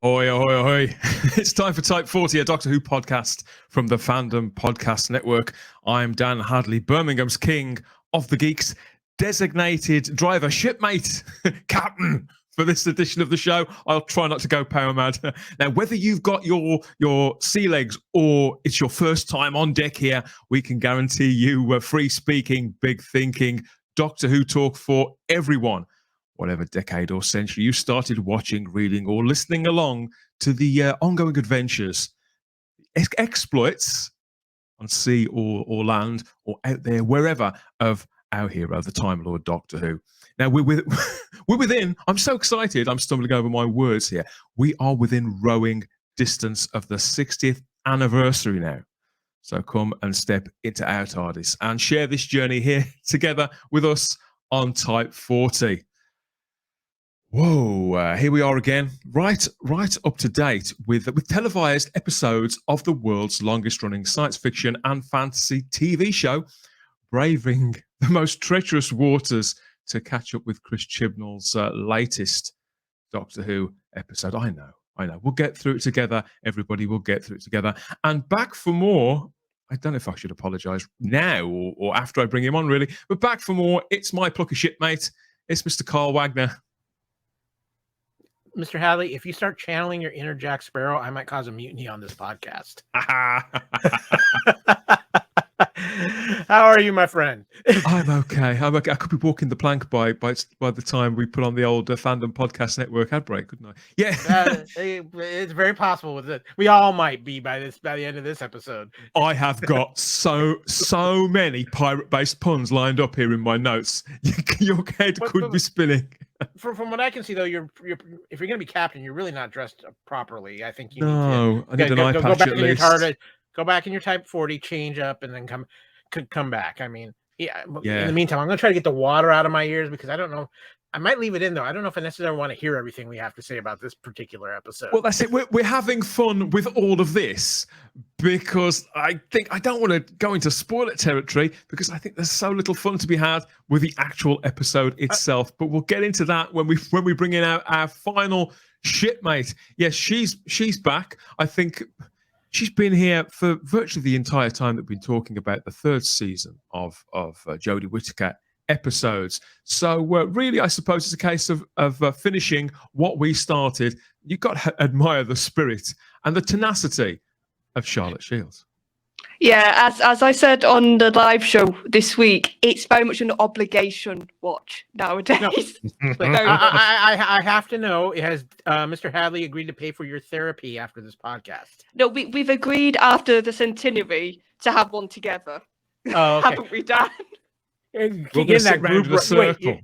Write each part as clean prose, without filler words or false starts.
Oi, oi, oi. It's time for Type 40, a Doctor Who podcast from the Fandom Podcast Network. I'm Dan Hadley, Birmingham's king of the geeks, designated driver, shipmate, captain for this edition of the show. I'll try not to go power mad. Now, whether you've got your sea legs or it's your first time on deck here, we can guarantee you free speaking, big thinking, Doctor Who talk for everyone. Whatever decade or century you started watching, reading, or listening along to the ongoing adventures, exploits on sea or land or out there, wherever, of our hero, the Time Lord Doctor Who. Now, we're within, I'm so excited, I'm stumbling over my words here. We are within rowing distance of the 60th anniversary now. So come and step into our TARDIS and share this journey here together with us on Type 40. Whoa, here we are again, right up to date with televised episodes of the world's longest running science fiction and fantasy TV show, braving the most treacherous waters to catch up with Chris Chibnall's latest Doctor Who episode. I know. We'll get through it together, everybody. We'll get through it together. And back for more, I don't know if I should apologise now or after I bring him on, really, but back for more, it's my plucky shipmate. It's Mr. Kyle Wagner. Mr. Hadley, if you start channeling your inner Jack Sparrow, I might cause a mutiny on this podcast. How are you, my friend? I'm okay. I could be walking the plank by the time we put on the old Fandom Podcast Network ad break, couldn't I? Yeah, it's very possible with it. We all might be by the end of this episode. I have got so many pirate-based puns lined up here in my notes. Your head could be spinning. From what I can see, though, you're if you're going to be captain, you're really not dressed properly. I think you need an eye patch go back at in least. Your TARDIS, go back in your Type 40, change up, and then come back. I mean, yeah. In the meantime, I'm going to try to get the water out of my ears because I don't know. I might leave it in, though. I don't know if I necessarily want to hear everything we have to say about this particular episode. Well, that's it. We're having fun with all of this because I think I don't want to go into spoiler territory because I think there's so little fun to be had with the actual episode itself. But we'll get into that when we bring in our final shipmate. Yes, she's back. I think she's been here for virtually the entire time that we've been talking about the third season of Jodie Whittaker episodes. So really, I suppose it's a case of finishing what we started. You've got to admire the spirit and the tenacity of Charlotte Shields. Yeah, as I said on the live show this week, it's very much an obligation watch nowadays. No. I have to know, has Mr. Hadley agreed to pay for your therapy after this podcast? No, we've agreed after the centenary to have one together. Oh, okay. Haven't we, Dan? We're getting that group circle.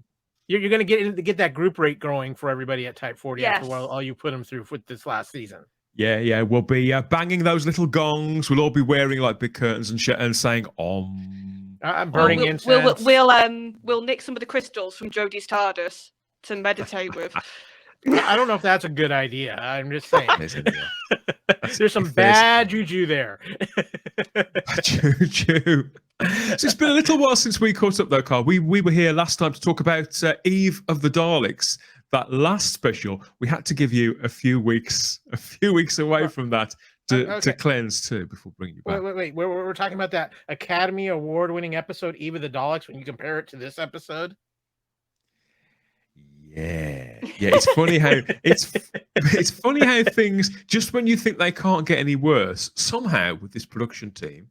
You're going to get that group rate growing for everybody at Type 40 after all you put them through with this last season. Yeah. We'll be banging those little gongs. We'll all be wearing like big curtains and saying I'm burning incense. We'll nick some of the crystals from Jodie's TARDIS to meditate with. I don't know if that's a good idea. I'm just saying. There's some bad juju there. Juju. So it's been a little while since we caught up, though, Carl. We were here last time to talk about Eve of the Daleks. That last special, we had to give you a few weeks away from that to cleanse too before bringing you back. Wait. We're talking about that Academy Award-winning episode, Eve of the Daleks. When you compare it to this episode. Yeah. It's funny how it's funny how things, just when you think they can't get any worse, somehow with this production team,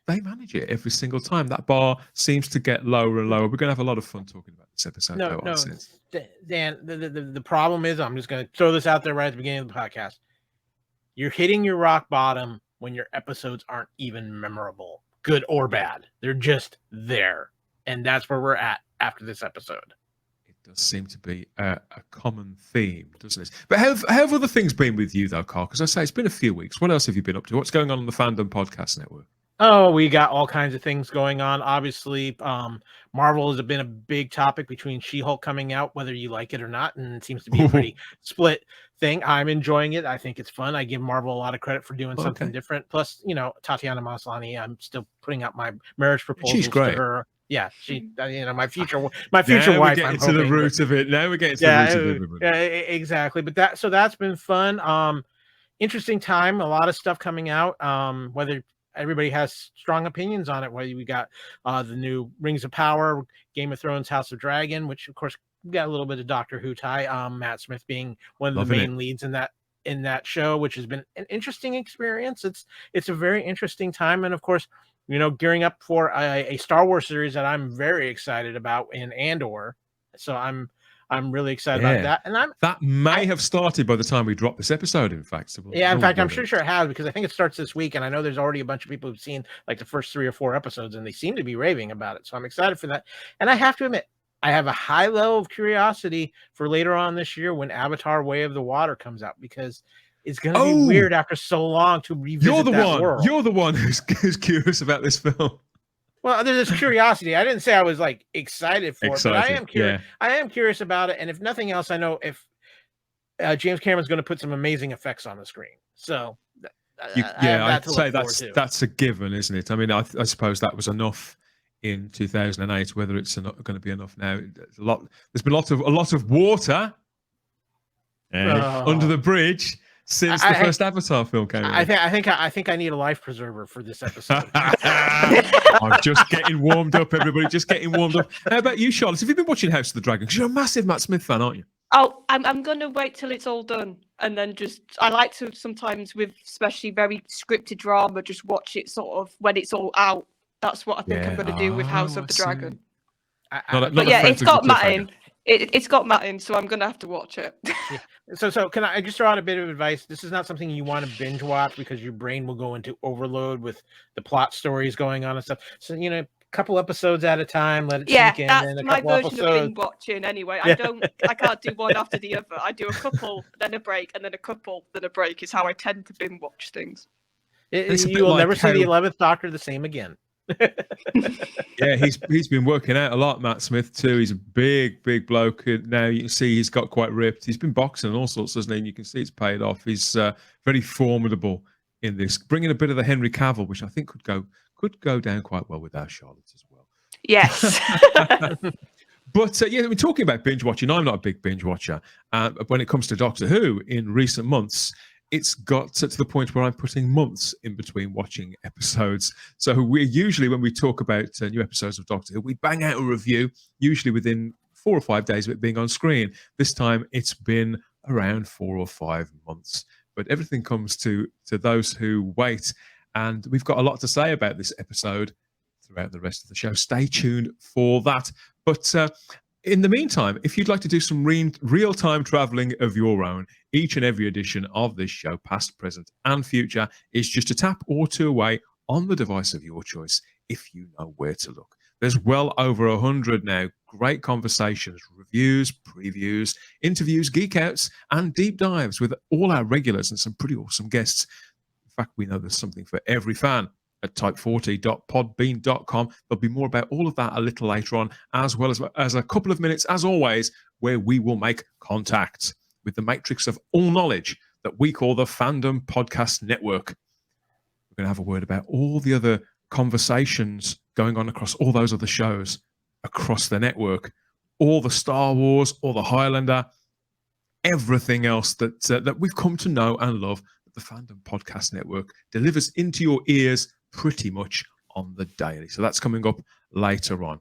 they manage it every single time. That bar seems to get lower and lower. We're going to have a lot of fun talking about this episode. No, Dan. The problem is, I'm just going to throw this out there right at the beginning of the podcast. You're hitting your rock bottom when your episodes aren't even memorable, good or bad. They're just there, and that's where we're at after this episode. Does seem to be a common theme, doesn't it? But how have other things been with you, though, Carl? Because I say it's been a few weeks. What else have you been up to? What's going on the Fandom Podcast Network? Oh, we got all kinds of things going on. Obviously, Marvel has been a big topic between She-Hulk coming out, whether you like it or not, and it seems to be a pretty split thing. I'm enjoying it. I think it's fun. I give Marvel a lot of credit for doing something different. Plus, Tatiana Maslany, I'm still putting out my marriage proposals to her Yeah, she, my future Now wife. we're getting I'm to the hoping, root of it. Now we're getting to yeah, the root of it. yeah, exactly. But that's been fun. Interesting time. A lot of stuff coming out. Whether everybody has strong opinions on it. Whether we got the new Rings of Power, Game of Thrones, House of Dragon, which of course we got a little bit of Doctor Who tie. Matt Smith being one of Loving the main leads in that show, which has been an interesting experience. It's a very interesting time, and of course, gearing up for a Star Wars series that I'm very excited about in Andor. So I'm really excited about that, and that may have started by the time we drop this episode. In fact, so in fact, I'm sure it has, because I think it starts this week, and I know there's already a bunch of people who've seen like the first 3 or 4 episodes, and they seem to be raving about it. So I'm excited for that, and I have to admit, I have a high level of curiosity for later on this year when Avatar: Way of the Water comes out, because it's going to be weird after so long to revisit that world. You're the one who's curious about this film. Well, there's this curiosity. I didn't say I was like excited for it, but I am curious. Yeah. I am curious about it, and if nothing else, I know if James Cameron's going to put some amazing effects on the screen. So, I'd say that's a given, isn't it? I mean, I suppose that was enough in 2008. Whether it's going to be enough now, there's been a lot of water under the bridge since the first Avatar film came out. I think I need a life preserver for this episode. I'm just getting warmed up, everybody. Just getting warmed up. How about you, Charlotte? Have you been watching House of the Dragon? Because you're a massive Matt Smith fan, aren't you? Oh, I'm going to wait till it's all done. And then I like to sometimes, with especially very scripted drama, just watch it sort of when it's all out. That's what I think I'm going to do with House of the Dragon. But yeah, it's got Matt in. It's got Matt in, so I'm going to have to watch it. Yeah. So can I just throw out a bit of advice? This is not something you want to binge watch, because your brain will go into overload with the plot stories going on and stuff. So, a couple episodes at a time, let it sink in. That's my version of binge watching anyway. I can't do one after the other. I do a couple, then a break, and then a couple, then a break is how I tend to binge watch things. You will never see the 11th Doctor the same again. Yeah, he's been working out a lot, Matt Smith too. He's a big bloke. Now you can see he's got quite ripped. He's been boxing and all sorts, hasn't he? And you can see it's paid off. He's very formidable in this, bringing a bit of the Henry Cavill, which I think could go down quite well with our Charlotte as well. Yes. But we're talking about binge watching. I'm not a big binge watcher. When it comes to Doctor Who, in recent months, it's got to the point where I'm putting months in between watching episodes. So we're usually, when we talk about new episodes of Doctor Who, we bang out a review, usually within 4 or 5 days of it being on screen. This time it's been around 4 or 5 months. But everything comes to those who wait. And we've got a lot to say about this episode throughout the rest of the show. Stay tuned for that. But in the meantime, if you'd like to do some real-time traveling of your own, each and every edition of this show, past, present, and future, is just a tap or 2 away on the device of your choice, if you know where to look. There's well over 100 now. Great conversations, reviews, previews, interviews, geek outs, and deep dives with all our regulars and some pretty awesome guests. In fact, we know there's something for every fan at type40.podbean.com. There'll be more about all of that a little later on, as well as a couple of minutes, as always, where we will make contact with the matrix of all knowledge that we call the Fandom Podcast Network. We're going to have a word about all the other conversations going on across all those other shows across the network, all the Star Wars, all the Highlander, everything else that we've come to know and love. The Fandom Podcast Network delivers into your ears pretty much on the daily. So that's coming up later on.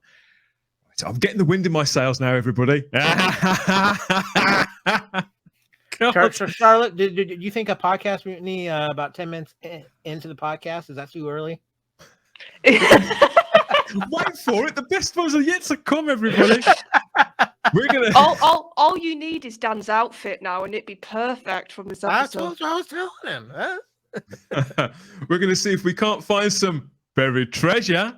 Right, I'm getting the wind in my sails now, everybody. Charlotte, did you think a podcast mutiny about 10 minutes into the podcast? Is that too early? Wait for it. The best ones are yet to come, everybody. We're gonna. All you need is Dan's outfit now, and it'd be perfect from this episode. I was telling him. Huh? We're gonna see if we can't find some buried treasure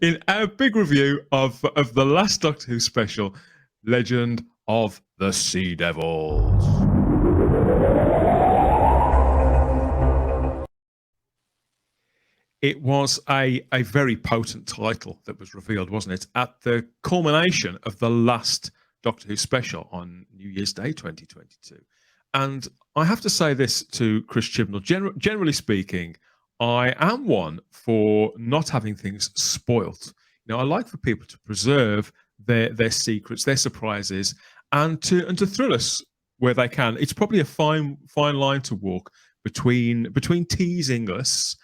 in our big review of the last Doctor Who special, Legend of the Sea Devils. It was a very potent title that was revealed, wasn't it, at the culmination of the last Doctor Who special on New Year's Day 2022. And I have to say this to Chris Chibnall. Generally speaking, I am one for not having things spoilt. I like for people to preserve their secrets, their surprises, and to thrill us where they can. It's probably a fine line to walk between teasing us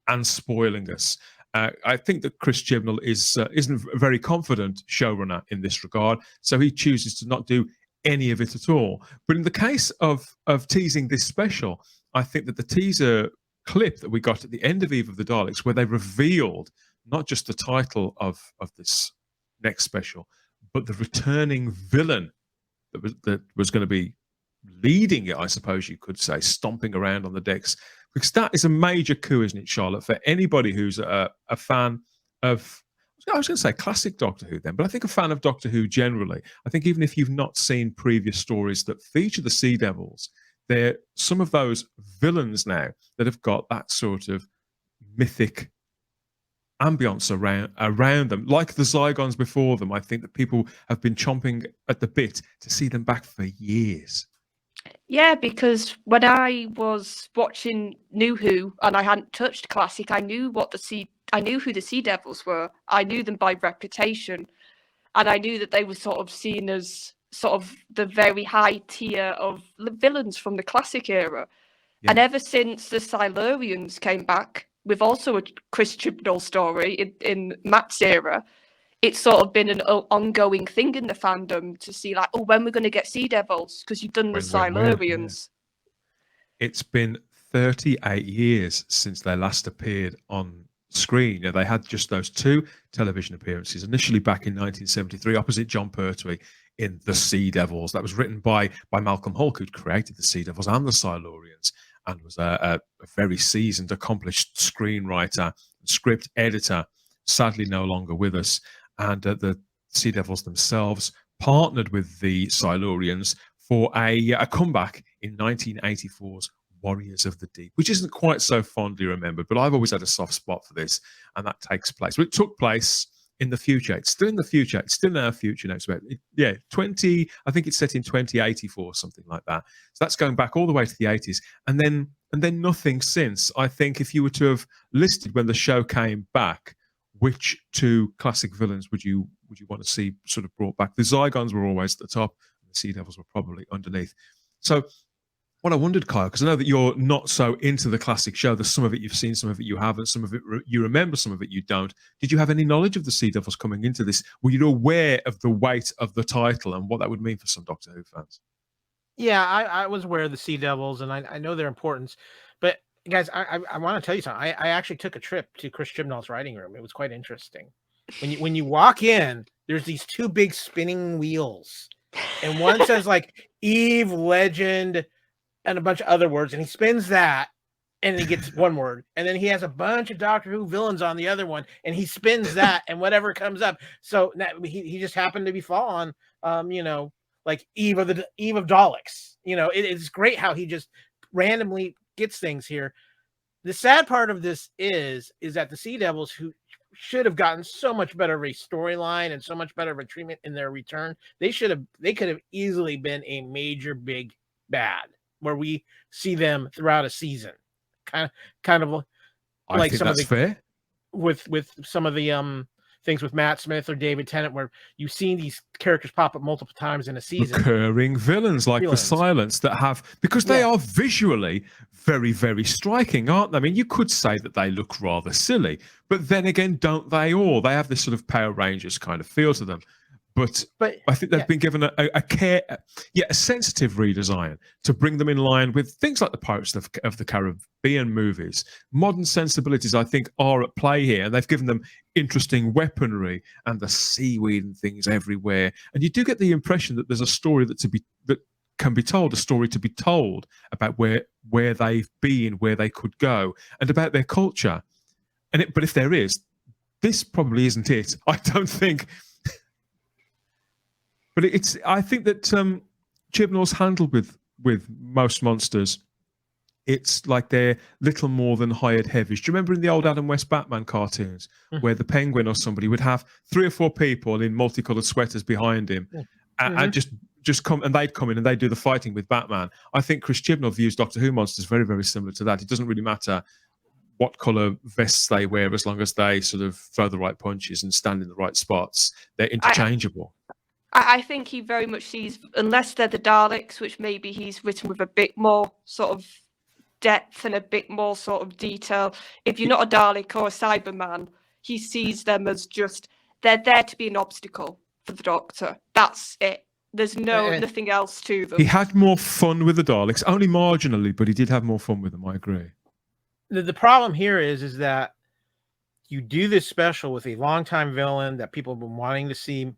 and spoiling us. I think that Chris Chibnall isn't a very confident showrunner in this regard, so he chooses to not do any of it at all. But in the case of teasing this special, I think that the teaser clip that we got at the end of Eve of the Daleks, where they revealed not just the title of this next special, but the returning villain that was going to be leading it, I suppose you could say, stomping around on the decks, because that is a major coup, isn't it, Charlotte, for anybody who's a fan of, I was going to say classic Doctor Who then, but I think a fan of Doctor Who generally. I think even if you've not seen previous stories that feature the Sea Devils, they're some of those villains now that have got that sort of mythic ambience around them, like the Zygons before them. I think that people have been chomping at the bit to see them back for years. Yeah, because when I was watching New Who and I hadn't touched classic, I knew who the Sea Devils were. I knew them by reputation, and I knew that they were sort of seen as sort of the very high tier of villains from the classic era. Yeah. And ever since the Silurians came back, with also a Chris Chibnall story in Matt's era, it's sort of been an ongoing thing in the fandom to see, like, when we're going to get Sea Devils, because you've done the Silurians. Yeah. It's been 38 years since they last appeared on screen. They had just those 2 television appearances, initially back in 1973, opposite John Pertwee in The Sea Devils. That was written by Malcolm Hulke, who'd created the Sea Devils and the Silurians, and was a very seasoned, accomplished screenwriter, script editor, sadly no longer with us. And the Sea Devils themselves partnered with the Silurians for a comeback in 1984's Warriors of the Deep, which isn't quite so fondly remembered, but I've always had a soft spot for this, and that takes place. Well, it took place in the future. It's still in the future. It's still in our future next week. I think it's set in 2084, something like that. So that's going back all the way to the 80s, and then nothing since. I think if you were to have listed when the show came back, which 2 classic villains would you want to see sort of brought back? The Zygons were always at the top, and the Sea Devils were probably underneath. So what I wondered, Kyle, because I know that you're not so into the classic show, there's some of it you've seen, some of it you haven't, some of it you remember, some of it you don't. Did you have any knowledge of the Sea Devils coming into this? Were you aware of the weight of the title and what that would mean for some Doctor Who fans? Yeah, I was aware of the Sea Devils, and I know their importance. But guys, I want to tell you something. I actually took a trip to Chris Chibnall's writing room. It was quite interesting. When you walk in, there's these 2 big spinning wheels, and one says like Eve, Legend, and a bunch of other words, and he spins that, and he gets one word, and then he has a bunch of Doctor Who villains on the other one, and he spins that, and whatever comes up. So he just happened to be falling, like Eve of Daleks. It's great how he just randomly gets things here. The sad part of this is that the Sea Devils, who should have gotten so much better of a storyline and so much better of a treatment in their return, they could have easily been a major big bad, where we see them throughout a season, kind of I like think some that's of the fair. with some of the things with Matt Smith or David Tennant, where you've seen these characters pop up multiple times in a season. Recurring villains like the Silence that have, because they are visually very, very striking, aren't they? I mean, you could say that they look rather silly, but then again, don't they all? They have this sort of Power Rangers kind of feel to them. But I think they've been given a sensitive redesign to bring them in line with things like the Pirates of the Caribbean movies. Modern sensibilities, I think, are at play here, and they've given them interesting weaponry and the seaweed and things everywhere. And you do get the impression that there's a story that can be told, a story to be told about where they've been, where they could go, and about their culture. But if there is, this probably isn't it. I don't think. But I think that Chibnall's handled with most monsters. It's like they're little more than hired heavies. Do you remember in the old Adam West Batman cartoons where the Penguin or somebody would have 3 or 4 people in multicolored sweaters behind him, and just come, and they'd come in and they'd do the fighting with Batman? I think Chris Chibnall views Doctor Who monsters very, very similar to that. It doesn't really matter what colour vests they wear, as long as they sort of throw the right punches and stand in the right spots. They're interchangeable. I think he very much sees, unless they're the Daleks, which maybe he's written with a bit more sort of depth and a bit more sort of detail. If you're not a Dalek or a Cyberman, he sees them as just, they're there to be an obstacle for the Doctor. That's it. There's nothing else to them. He had more fun with the Daleks, only marginally, but he did have more fun with them, I agree. The problem here is that you do this special with a longtime villain that people have been wanting to see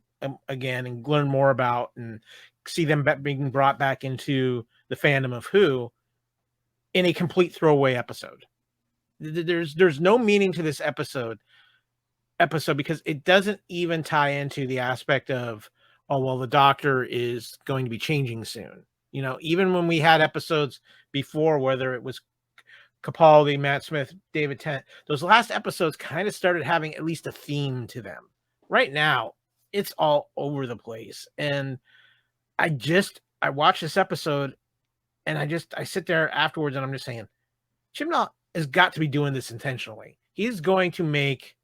again and learn more about and see them being brought back into the fandom of Who in a complete throwaway episode. There's no meaning to this episode because it doesn't even tie into the aspect of, oh, well, the Doctor is going to be changing soon. You know, even when we had episodes before, whether it was Capaldi, Matt Smith, David Tennant, those last episodes kind of started having at least a theme to them. Right now, it's all over the place. And I watch this episode and I sit there afterwards and I'm just saying, Chibnall has got to be doing this intentionally. He's going to make,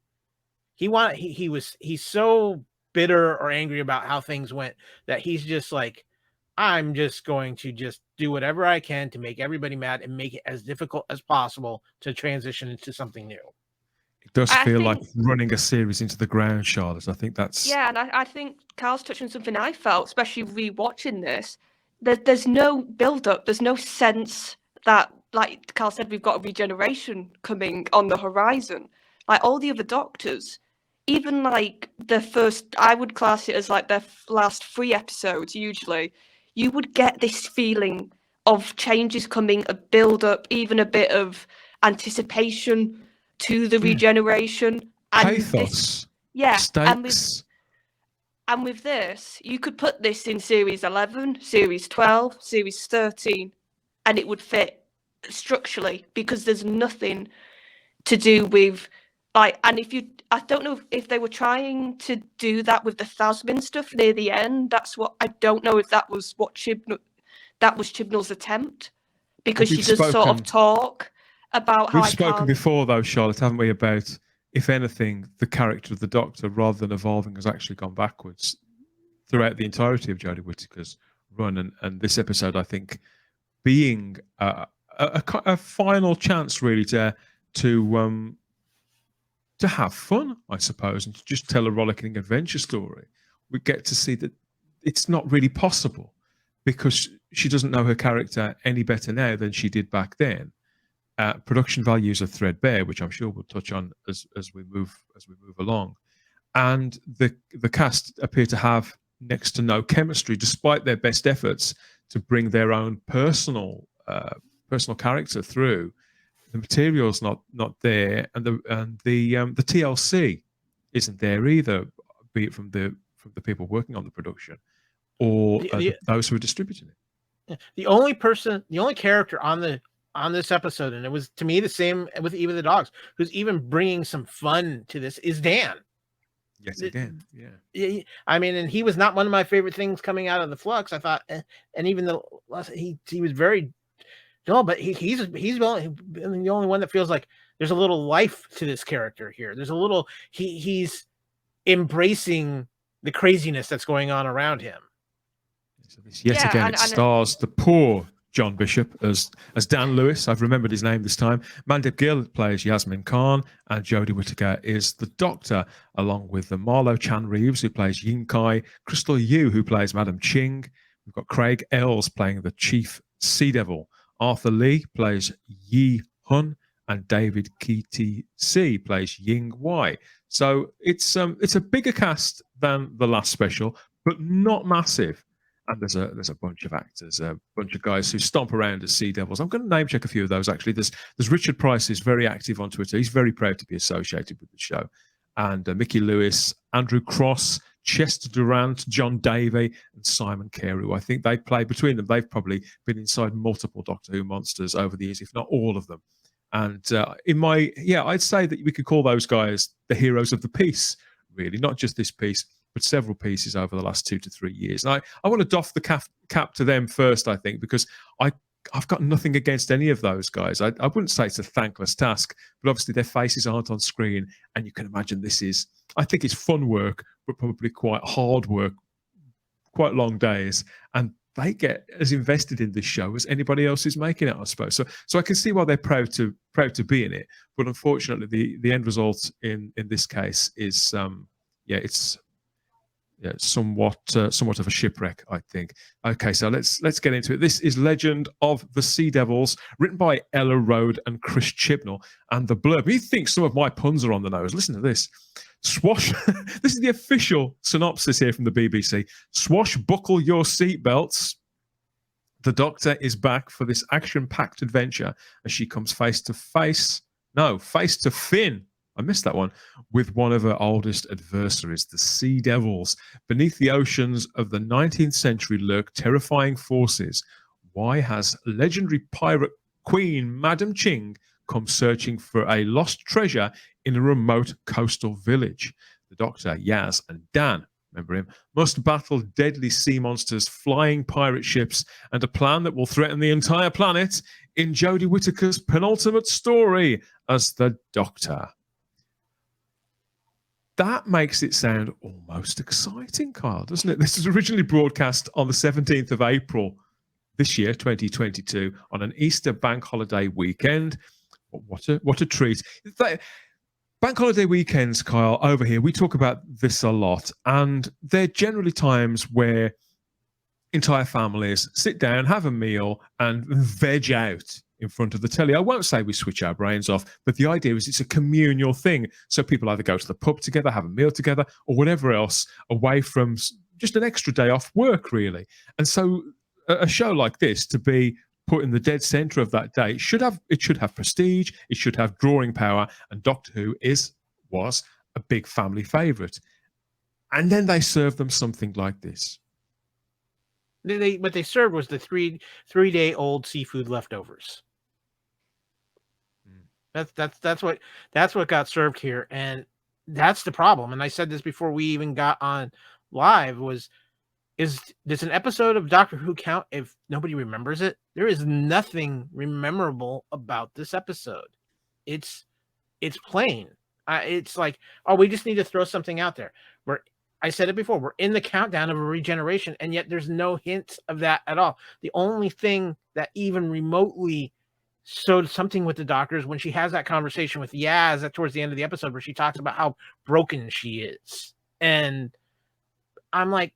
he's so bitter or angry about how things went that he's just like, I'm just going to just do whatever I can to make everybody mad and make it as difficult as possible to transition into something new. It does feel like running a series into the ground, Charlotte. I think that's... Yeah, and I think Carl's touched on something I felt, especially rewatching this. There's no build-up. There's no sense that, like Carl said, we've got a regeneration coming on the horizon. Like all the other Doctors, even like the first, I would class it as like their last 3 episodes usually, you would get this feeling of changes coming, a build-up, even a bit of anticipation to the regeneration. And pathos. Stakes. And with this, you could put this in Series 11, Series 12, Series 13, and it would fit structurally because there's nothing to do with, like, and I don't know if they were trying to do that with the Thasmin stuff near the end. I don't know if that was Chibnall's attempt, because she does sort of talk about how we've spoken before, though, Charlotte, haven't we, about, if anything, the character of the Doctor, rather than evolving, has actually gone backwards throughout the entirety of Jodie Whittaker's run. And this episode, I think, being a final chance, really, to have fun, I suppose, and to just tell a rollicking adventure story. We get to see that it's not really possible because she doesn't know her character any better now than she did back then. Production values are threadbare, which I'm sure we'll touch on as we move along, and the cast appear to have next to no chemistry, despite their best efforts to bring their own personal character through. The material's not there, and the TLC isn't there either, be it from the people working on the production or those who are distributing it. The only character on this episode, and it was to me the same with even the dogs, who's even bringing some fun to this, is Dan. Yes, again, yeah. I mean, and he was not one of my favorite things coming out of the Flux. I thought, and even the he was very dull, but he's the only one that feels like there's a little life to this character here. There's a little he's embracing the craziness that's going on around him. So this again stars the poor John Bishop as Dan Lewis. I've remembered his name this time. Mandip Gill plays Yasmin Khan, and Jodie Whittaker is the Doctor, along with the Marlo Chan Reeves, who plays Yin Kai, Crystal Yu, who plays Madam Ching. We've got Craig Ells playing the Chief Sea Devil. Arthur Lee plays Yi Hun, and David KTC plays Ying Wai. So it's a bigger cast than the last special, but not massive. And there's a bunch of actors, a bunch of guys who stomp around as Sea Devils. I'm going to name check a few of those, actually. There's Richard Price, who's very active on Twitter. He's very proud to be associated with the show. And Mickey Lewis, Andrew Cross, Chester Durant, John Davey, and Simon Carey. I think they play between them. They've probably been inside multiple Doctor Who monsters over the years, if not all of them. And I'd say that we could call those guys the heroes of the piece, really, not just this piece, but several pieces over the last 2 to 3 years. And I want to doff the cap to them first, I think, because I've got nothing against any of those guys. I wouldn't say it's a thankless task, but obviously their faces aren't on screen, and you can imagine I think it's fun work, but probably quite hard work, quite long days, and they get as invested in this show as anybody else is making it, I suppose. So I can see why they're proud to be in it, but unfortunately the end result in this case is it's somewhat of a shipwreck, I think. Okay, so let's get into it. This is Legend of the Sea Devils, written by Ella Road and Chris Chibnall, and the blurb. You think some of my puns are on the nose? Listen to this. This is the official synopsis here from the BBC. Swashbuckle your seatbelts. The Doctor is back for this action-packed adventure as she comes face to fin. I missed that one. With one of her oldest adversaries, the Sea Devils. Beneath the oceans of the 19th century lurk terrifying forces. Why has legendary pirate queen Madam Ching come searching for a lost treasure in a remote coastal village? The Doctor, Yaz, and Dan, remember him, must battle deadly sea monsters, flying pirate ships, and a plan that will threaten the entire planet in Jodie Whittaker's penultimate story as the Doctor. That makes it sound almost exciting, Kyle, doesn't it? This was originally broadcast on the 17th of April this year, 2022, on an Easter bank holiday weekend. What a treat. Bank holiday weekends, Kyle, over here, we talk about this a lot, and they're generally times where entire families sit down, have a meal, and veg out in front of the telly. I won't say we switch our brains off, but the idea is it's a communal thing. So people either go to the pub together, have a meal together, or whatever else, away from just an extra day off work, really. And so a show like this, to be put in the dead center of that day, it should have prestige, it should have drawing power, and Doctor Who was a big family favorite. And then they serve them something like this. What they served was the three-day-old seafood leftovers. That's what got served here, and that's the problem. And I said this before we even got on live: does an episode of Doctor Who count if nobody remembers it? There is nothing memorable about this episode. It's plain. It's like, oh, we just need to throw something out there. I said it before, we're in the countdown of a regeneration, and yet there's no hint of that at all. The only thing that even remotely showed something with the Doctor is when she has that conversation with Yaz towards the end of the episode, where she talks about how broken she is. And I'm like,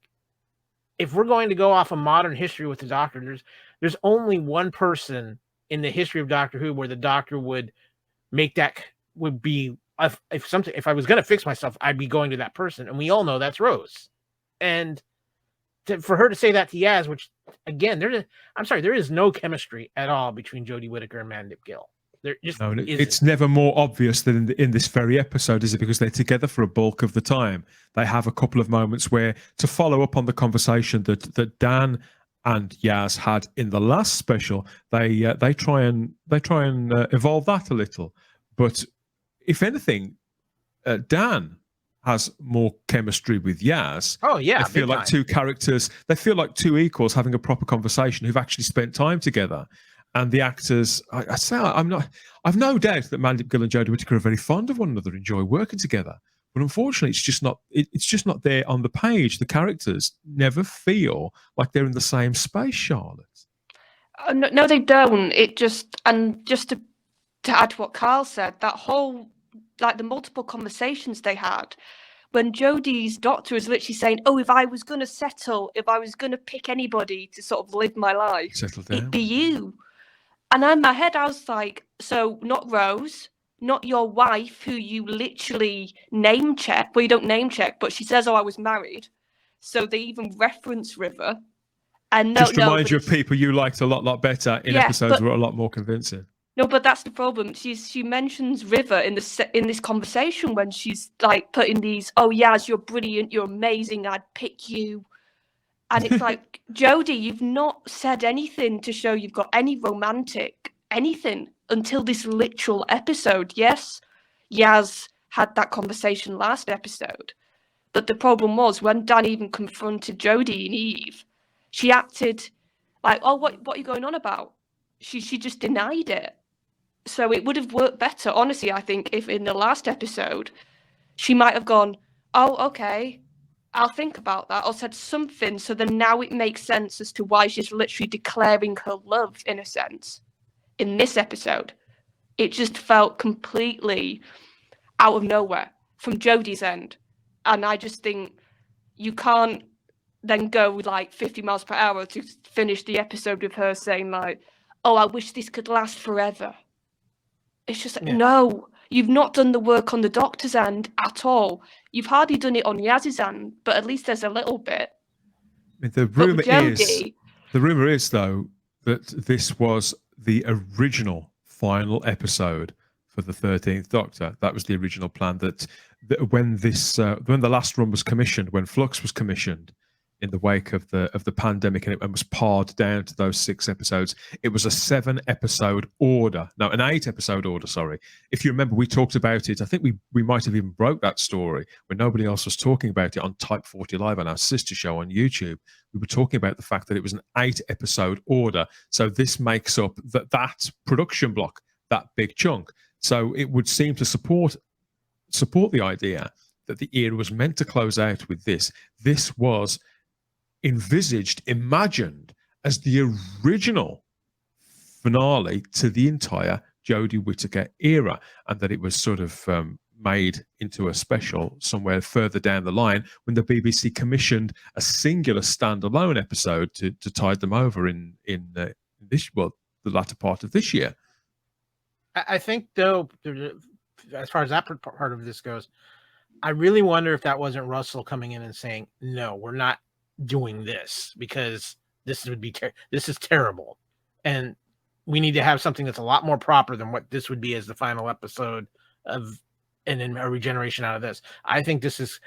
if we're going to go off of modern history with the Doctor, there's only one person in the history of Doctor Who where the Doctor would be, if I was going to fix myself, I'd be going to that person. And we all know that's Rose. And for her to say that to Yaz, which again, there is no chemistry at all between Jodie Whittaker and Mandip Gill. It's never more obvious than in this very episode, is it? Because they're together for a bulk of the time. They have a couple of moments where, to follow up on the conversation that Dan and Yaz had in the last special, they try and evolve that a little. But if anything, Dan has more chemistry with Yaz. Oh yeah, they feel like two characters. They feel like two equals having a proper conversation who've actually spent time together. And the actors, I've no doubt that Mandip Gill and Jodie Whittaker are very fond of one another, enjoy working together. But unfortunately, it's just not there on the page. The characters never feel like they're in the same space, Charlotte. No, they don't. Just to add to what Kyle said, that whole, like, the multiple conversations they had, when Jodie's Doctor is literally saying, oh, if I was going to settle, if I was going to pick anybody to sort of live my life, it'd be you. And in my head, I was like, so not Rose, not your wife, who you literally name check. Well, you don't name check, but she says, oh, I was married. So they even reference River. And just remind you of people you liked a lot better in episodes that were a lot more convincing. No, but that's the problem. She mentions River in this conversation when she's like putting these, oh, Yaz, you're brilliant, you're amazing, I'd pick you. And it's like, Jodie, you've not said anything to show you've got any romantic anything until this literal episode. Yes, Yaz had that conversation last episode. But the problem was when Dan even confronted Jodie and Eve, she acted like, oh, what are you going on about? she just denied it. So it would have worked better, honestly, I think, if in the last episode she might have gone, oh, okay, I'll think about that, or said something, so then now it makes sense as to why she's literally declaring her love, in a sense, in this episode. It just felt completely out of nowhere from Jodie's end. And I just think you can't then go like 50 miles per hour to finish the episode with her saying like, oh, I wish this could last forever. It's just like, no, you've not done the work on the Doctor's end at all. You've hardly done it on Yaz's end, but at least there's a little bit. The rumor is though that this was the original final episode for the 13th Doctor. That was the original plan. That when the last run was commissioned, when Flux was commissioned in the wake of the pandemic, and it was pared down to those 6 episodes, it was a 7-episode order. No, an 8-episode order. Sorry, if you remember, we talked about it. I think we might have even broke that story when nobody else was talking about it on Type 40 Live on our sister show on YouTube. We were talking about the fact that it was an 8-episode order. So this makes up that production block, that big chunk. So it would seem to support the idea that the era was meant to close out with this. This was imagined as the original finale to the entire Jodie Whittaker era, and that it was sort of made into a special somewhere further down the line when the BBC commissioned a singular standalone episode to tide them over in the latter part of this year. I think, though, as far as that part of this goes, I really wonder if that wasn't Russell coming in and saying, no, we're not doing this because this would be this is terrible, and we need to have something that's a lot more proper than what this would be as the final episode of, and then a regeneration out of this. I think this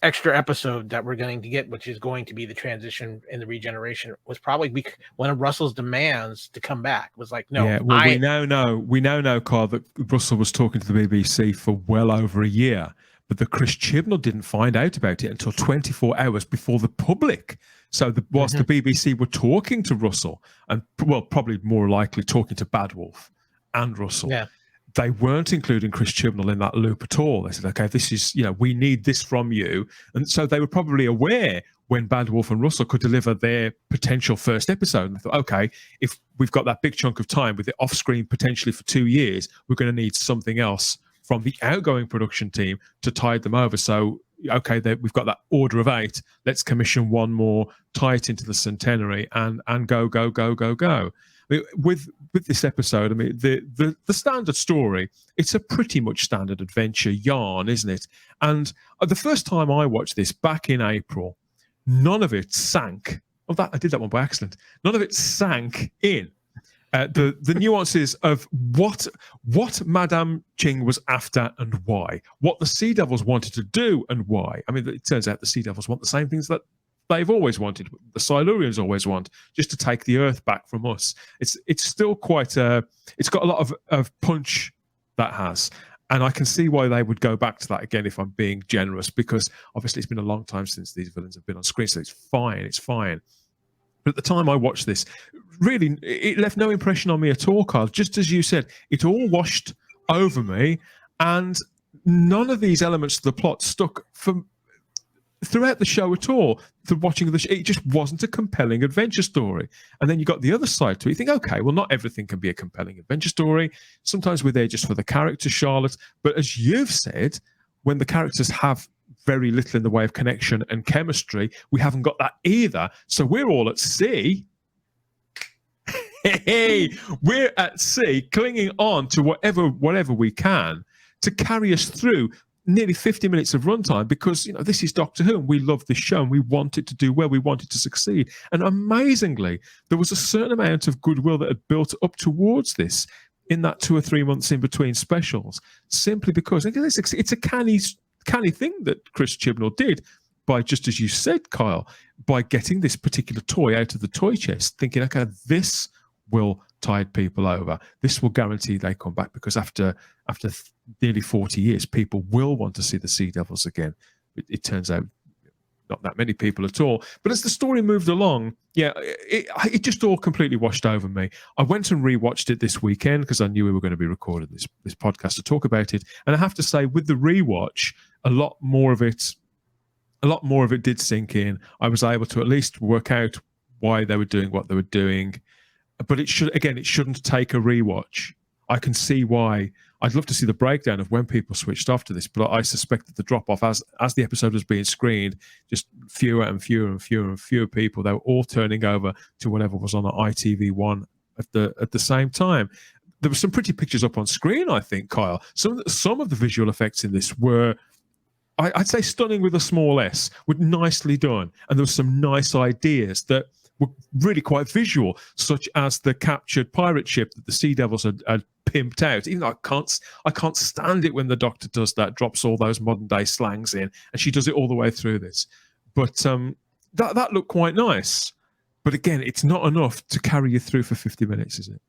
extra episode that we're going to get, which is going to be the transition in the regeneration, was probably one of Russell's demands to come back. Was like, no, we now know, Carl, that Russell was talking to the BBC for well over a year. But the Chris Chibnall didn't find out about it until 24 hours before the public. So whilst the BBC were talking to Russell, and probably more likely talking to Bad Wolf and Russell, they weren't including Chris Chibnall in that loop at all. They said, okay, this is, we need this from you. And so they were probably aware when Bad Wolf and Russell could deliver their potential first episode. And they thought, okay, if we've got that big chunk of time with it off screen potentially for 2 years, we're going to need something else from the outgoing production team to tide them over. So, okay, we've got that order of 8. Let's commission one more, tie it into the centenary, and go. I mean, with this episode, I mean, the standard story, it's a pretty much standard adventure yarn, isn't it? And the first time I watched this back in April, none of it sank. I did that one by accident. None of it sank in. The nuances of what Madame Ching was after and why, what the Sea Devils wanted to do and why. I mean, it turns out the Sea Devils want the same things that they've always wanted, the Silurians always want, just to take the Earth back from us. It's still quite it's got a lot of punch, that has. And I can see why they would go back to that again, if I'm being generous, because obviously it's been a long time since these villains have been on screen, so it's fine. But at the time I watched this, really, it left no impression on me at all, Carl. Just as you said, it all washed over me, and none of these elements of the plot stuck throughout the show at all. The watching of the show, it just wasn't a compelling adventure story. And then you got the other side to it. You think, okay, well, not everything can be a compelling adventure story. Sometimes we're there just for the character, Charlotte. But as you've said, when the characters have very little in the way of connection and chemistry, we haven't got that either. So we're all at sea. Hey, we're at sea, clinging on to whatever we can to carry us through nearly 50 minutes of runtime, because this is Doctor Who and we love this show and we want it to do well, we want it to succeed. And amazingly, there was a certain amount of goodwill that had built up towards this in that 2 or 3 months in between specials, simply because it's a canny thing that Chris Chibnall did by, just as you said, Kyle, by getting this particular toy out of the toy chest, thinking, okay, this will tide people over. This will guarantee they come back, because after nearly 40 years, people will want to see the Sea Devils again. It turns out not that many people at all. But as the story moved along, it just all completely washed over me. I went and rewatched it this weekend because I knew we were going to be recording this podcast to talk about it. And I have to say, with the rewatch, a lot more of it did sink in. I was able to at least work out why they were doing what they were doing. But it shouldn't take a rewatch. I can see why. I'd love to see the breakdown of when people switched off to this, but I suspect that the drop-off as the episode was being screened, just fewer and fewer and fewer and fewer people, they were all turning over to whatever was on the ITV1 at the same time. There were some pretty pictures up on screen, I think, Kyle. Some of the visual effects in this were, I'd say, stunning with a small s, were nicely done. And there were some nice ideas that were really quite visual, such as the captured pirate ship that the Sea Devils had pimped out. Even though I can't stand it when the Doctor does that, drops all those modern day slangs in, and she does it all the way through this. But that looked quite nice. But again, it's not enough to carry you through for 50 minutes, is it?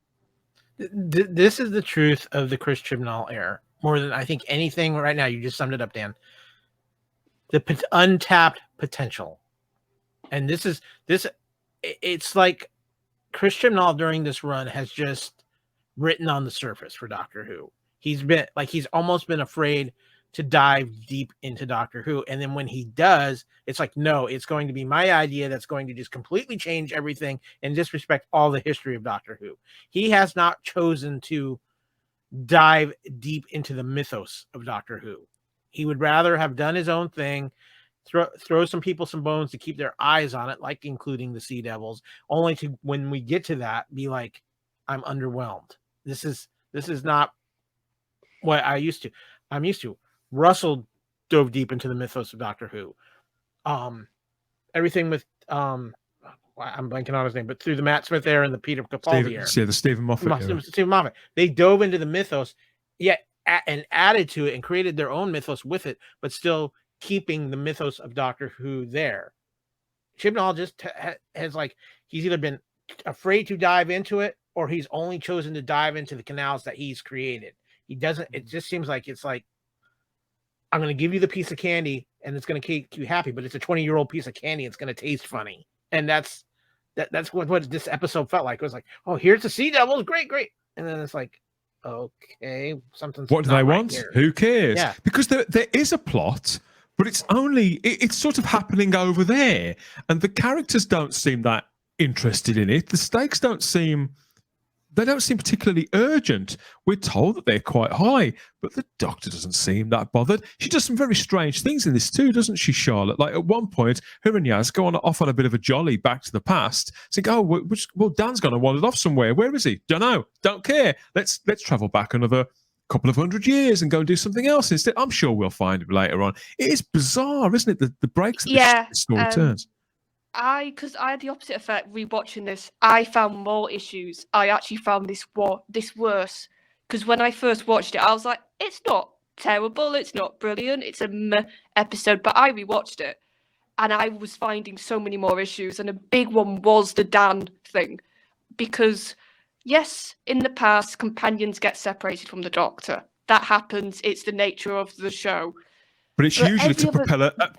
This is the truth of the Chris Chibnall era, more than I think anything right now. You just summed it up, Dan. The untapped potential. And it's like Chris Chibnall during this run has just written on the surface for Doctor Who. He's almost been afraid to dive deep into Doctor Who. And then when he does, it's like, no, it's going to be my idea that's going to just completely change everything and disrespect all the history of Doctor Who. He has not chosen to dive deep into the mythos of Doctor Who. He would rather have done his own thing, throw some people some bones to keep their eyes on it, like including the Sea Devils, only to, when we get to that, be like, I'm underwhelmed. This is not what I'm used to. Russell dove deep into the mythos of Doctor Who. Everything with I'm blanking on his name, but through the Matt Smith era and the Peter Capaldi era. Yeah, the Stephen Moffat. Stephen Moffat. They dove into the mythos, and added to it and created their own mythos with it, but still keeping the mythos of Doctor Who there. Chibnall just has he's either been afraid to dive into it, or he's only chosen to dive into the canals that he's created. He doesn't. It just seems like it's like, I'm going to give you the piece of candy and it's going to keep you happy, but it's a 20-year-old piece of candy. It's going to taste funny, and that's what this episode felt like. It was like, oh, here's the Sea Devils, great, and then it's like, okay, something's. What do they want? Here. Who cares? Yeah. Because there is a plot, but it's sort of happening over there, and the characters don't seem that interested in it. The stakes don't seem particularly urgent. We're told that they're quite high, but the Doctor doesn't seem that bothered. She does some very strange things in this too, doesn't she, Charlotte? Like at one point, her and Yaz go off on a bit of a jolly back to the past. Think, oh, well, Dan's gone and wandered off somewhere. Where is he? Don't know. Don't care. Let's travel back another couple of 100 years and go and do something else instead. I'm sure we'll find it later on. It is bizarre, isn't it? The breaks that the story turns. Because I had the opposite effect rewatching this. I found more issues. I actually found this worse. Because when I first watched it, I was like, it's not terrible, it's not brilliant, it's a meh episode. But I rewatched it, and I was finding so many more issues. And a big one was the Dan thing. Because, yes, in the past, companions get separated from the Doctor. That happens. It's the nature of the show. But it's usually to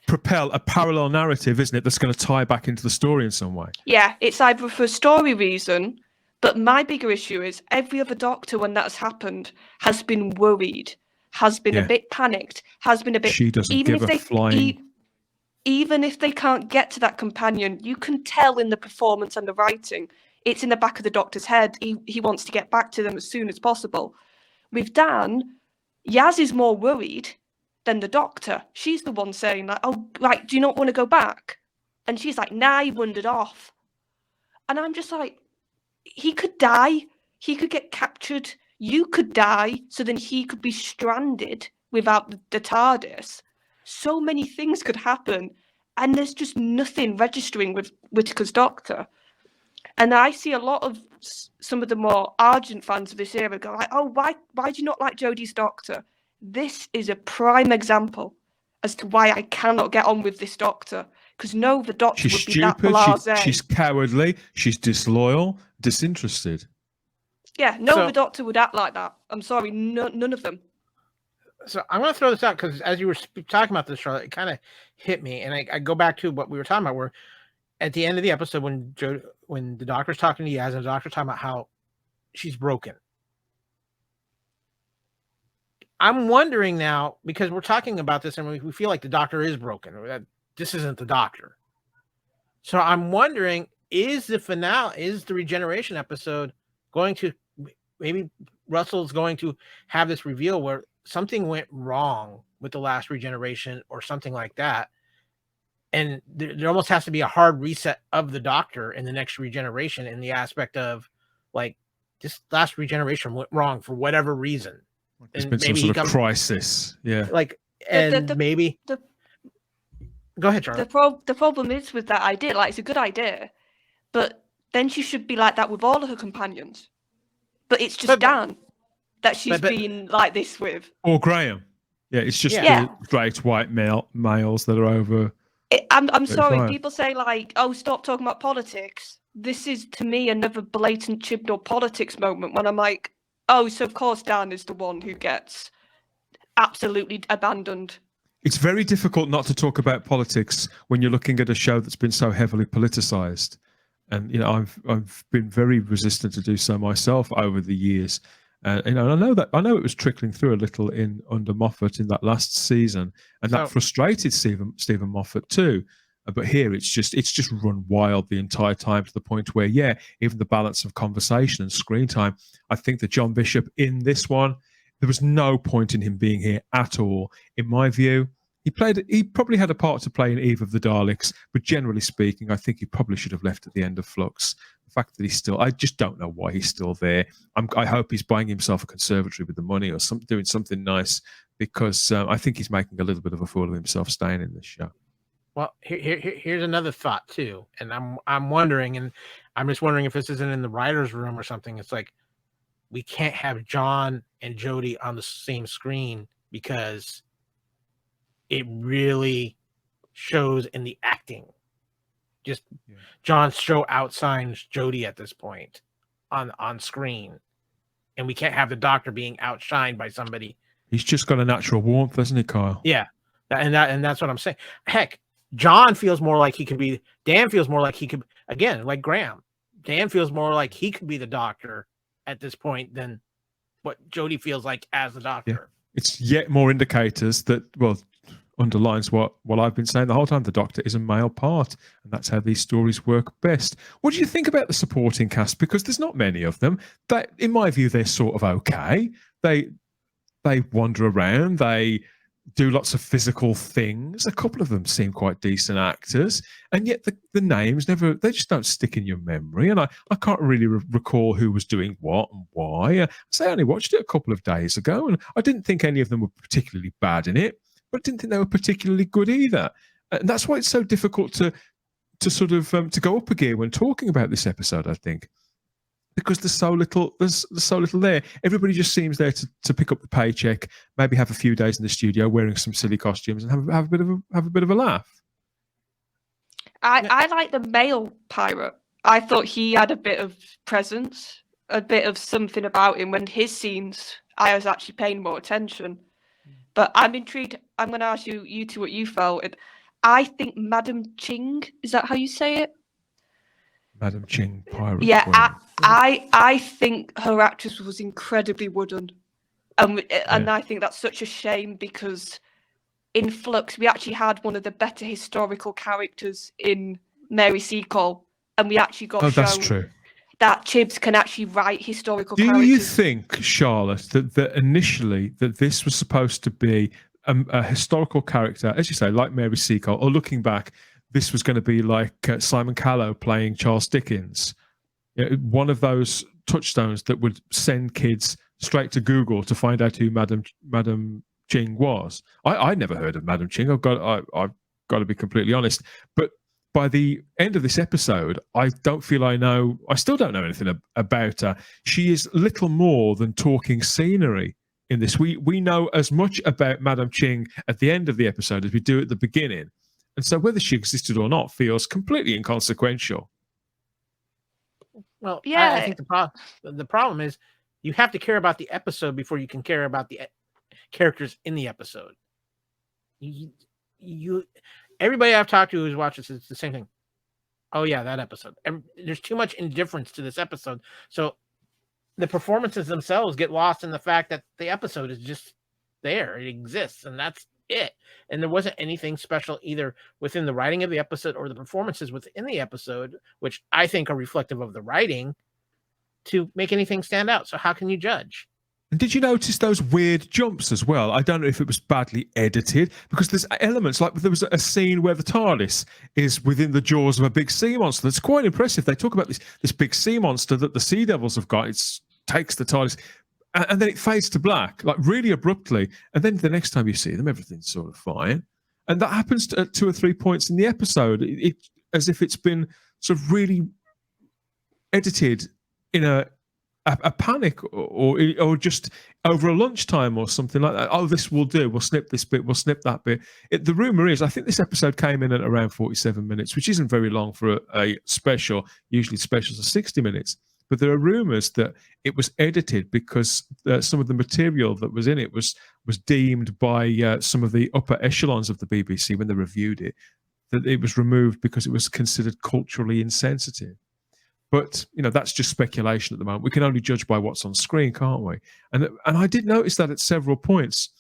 propel a parallel narrative, isn't it, that's going to tie back into the story in some way. Yeah, it's either for a story reason, but my bigger issue is every other Doctor, when that has happened, has been worried, has been a bit panicked, has been a bit... She doesn't give a flying... Even if they can't get to that companion, you can tell in the performance and the writing, it's in the back of the Doctor's head. He wants to get back to them as soon as possible. With Dan, Yaz is more worried than the Doctor. She's the one saying like, oh, like, do you not want to go back? And she's like, nah, he wandered off. And I'm just like, he could die. He could get captured. You could die. So then he could be stranded without the TARDIS. So many things could happen. And there's just nothing registering with Whittaker's Doctor. And I see a lot of some of the more ardent fans of this era go like, oh, why do you not like Jodie's Doctor? This is a prime example as to why I cannot get on with this Doctor. Because no, the Doctor would be that blasé. She's cowardly. She's disloyal, disinterested. Yeah, the Doctor would act like that. I'm sorry, none of them. So I'm going to throw this out because as you were talking about this, Charlotte, it kind of hit me, and I go back to what we were talking about. Where at the end of the episode, when the doctor's talking to Yaz, and the doctor's talking about how she's broken. I'm wondering now, because we're talking about this and we feel like the doctor is broken. This isn't the doctor. So I'm wondering, is the Regeneration episode going to, maybe Russell's going to have this reveal where something went wrong with the last Regeneration or something like that. And there almost has to be a hard reset of the doctor in the next Regeneration, in the aspect of, like, this last Regeneration went wrong for whatever reason. It's been some sort of crisis. Yeah. Like, and maybe. Go ahead, Charlie. The problem is with that idea, like, it's a good idea, but then she should be like that with all of her companions. But it's just Dan that she's been like this with. Or Graham. Yeah, it's just the straight white males that are over. I'm sorry, people say, like, oh, stop talking about politics. This is, to me, another blatant Chibnall politics moment when I'm like, oh, so of course Dan is the one who gets absolutely abandoned. It's very difficult not to talk about politics when you're looking at a show that's been so heavily politicized. And, you know, I've been very resistant to do so myself over the years. You know, I know it was trickling through a little under Moffat in that last season, and that frustrated Stephen Moffat too. But here it's just run wild the entire time, to the point where, even the balance of conversation and screen time, I think that John Bishop in this one, there was no point in him being here at all. In my view, he probably had a part to play in Eve of the Daleks, but generally speaking, I think he probably should have left at the end of Flux. The fact that I just don't know why he's still there. I hope he's buying himself a conservatory with the money, or doing something nice, because I think he's making a little bit of a fool of himself staying in this show. Well, here's another thought too, and I'm wondering, and I'm just wondering if this isn't in the writers' room or something. It's like, we can't have John and Jodie on the same screen because it really shows in the acting. Just John's show outshines Jodie at this point on screen, and we can't have the doctor being outshined by somebody. He's just got a natural warmth, hasn't he, Kyle? Yeah, and that's what I'm saying. Heck, John feels more like he could be. Dan feels more like he could, again, like Graham. Dan feels more like he could be the doctor at this point than what Jodie feels like as the doctor. Yeah. It's yet more indicators that, underlines what I've been saying the whole time. The Doctor is a male part, and that's how these stories work best. What do you think about the supporting cast? Because there's not many of them. That, in my view, they're sort of okay. They wander around. They do lots of physical things. A couple of them seem quite decent actors, and yet the names they just don't stick in your memory. And I can't really recall who was doing what and why. I only watched it a couple of days ago, and I didn't think any of them were particularly bad in it, but I didn't think they were particularly good either. And that's why it's so difficult to sort of to go up a gear when talking about this episode, I think. Because there's so little there. Everybody just seems there to pick up the paycheck, maybe have a few days in the studio wearing some silly costumes, and have a bit of a laugh. I like the male pirate. I thought he had a bit of presence, a bit of something about him. When his scenes, I was actually paying more attention. But I'm intrigued. I'm going to ask you two what you felt. I think Madam Ching, is that how you say it? Madam Ching, pirate. Yeah, I think her actress was incredibly wooden, and I think that's such a shame, because in Flux we actually had one of the better historical characters in Mary Seacole, and we actually got shown that's true. That Chibs can actually write historical characters. Do you think, Charlotte, that initially that this was supposed to be a historical character, as you say, like Mary Seacole, or looking back, this was going to be like Simon Callow playing Charles Dickens, one of those touchstones that would send kids straight to Google to find out who Madam Ching was? I never heard of Madam Ching. I've got to be completely honest. But by the end of this episode, I still don't know anything about her. She is little more than talking scenery in this. We know as much about Madam Ching at the end of the episode as we do at the beginning. And so whether she existed or not feels completely inconsequential. Well, yeah. I think the problem is you have to care about the episode before you can care about the characters in the episode. You everybody I've talked to who's watched this, it's the same thing. Oh yeah, that episode. There's too much indifference to this episode, so the performances themselves get lost in the fact that the episode is just there. It exists, and that's it. And there wasn't anything special either within the writing of the episode or the performances within the episode, which I think are reflective of the writing, to make anything stand out. So how can you judge? And did you notice those weird jumps as well? I don't know if it was badly edited, because there's elements like there was a scene where the TARDIS is within the jaws of a big sea monster. That's quite impressive. They talk about this big sea monster that the Sea Devils have got. It takes the TARDIS, and then it fades to black, like really abruptly. And then the next time you see them, everything's sort of fine. And that happens at 2 or 3 points in the episode, as if it's been sort of really edited in a panic or just over a lunchtime or something like that. Oh, this will do. We'll snip this bit. We'll snip that bit. The rumor is, I think this episode came in at around 47 minutes, which isn't very long for a special. Usually specials are 60 minutes. But there are rumors that it was edited because some of the material that was in it was deemed by some of the upper echelons of the BBC when they reviewed it, that it was removed because it was considered culturally insensitive. But, that's just speculation at the moment. We can only judge by what's on screen, can't we? And I did notice that at several points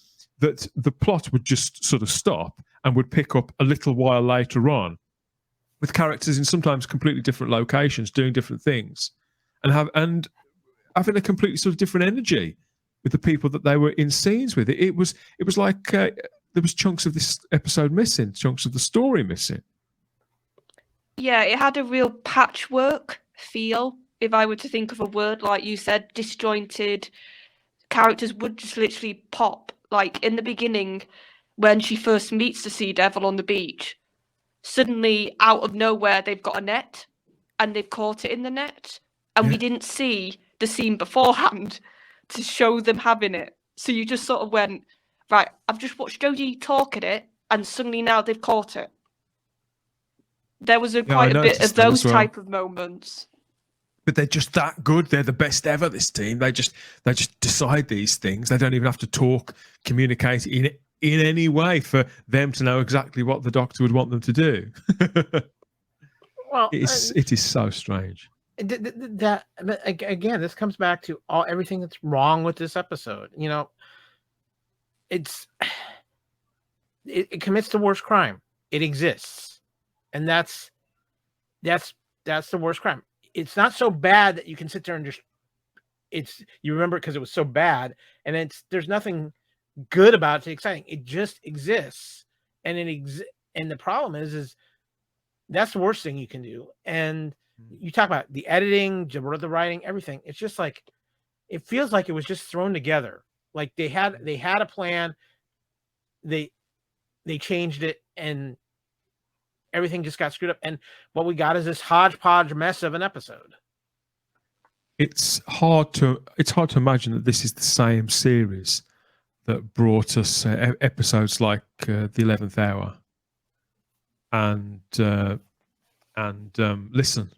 that the plot would just sort of stop and would pick up a little while later on with characters in sometimes completely different locations doing different things and having a completely sort of different energy with the people that they were in scenes with. It was like there was chunks of this episode missing, chunks of the story missing. Yeah, it had a real patchwork feel. If I were to think of a word, like you said, disjointed, characters would just literally pop. Like in the beginning, when she first meets the Sea Devil on the beach, suddenly out of nowhere they've got a net and they've caught it in the net, and we didn't see the scene beforehand to show them having it. So you just sort of went, right, I've just watched Jodie talk at it, and suddenly now they've caught it. There was quite a bit of those type of moments. But they're just that good. They're the best ever, this team. They just decide these things. They don't even have to talk, communicate in any way for them to know exactly what the Doctor would want them to do. Well, it is so strange. That again, this comes back to everything that's wrong with this episode. It commits the worst crime. It exists, and that's the worst crime. It's not so bad that you can sit there and just you remember it because it was so bad, and there's nothing good about it. Exciting. It just exists, and and the problem is that's the worst thing you can do. And you talk about the editing, the writing, everything. It's just like it feels like it was just thrown together. Like they had a plan, they changed it, and everything just got screwed up. And what we got is this hodgepodge mess of an episode. It's hard to imagine that this is the same series that brought us episodes like the 11th Hour and Listen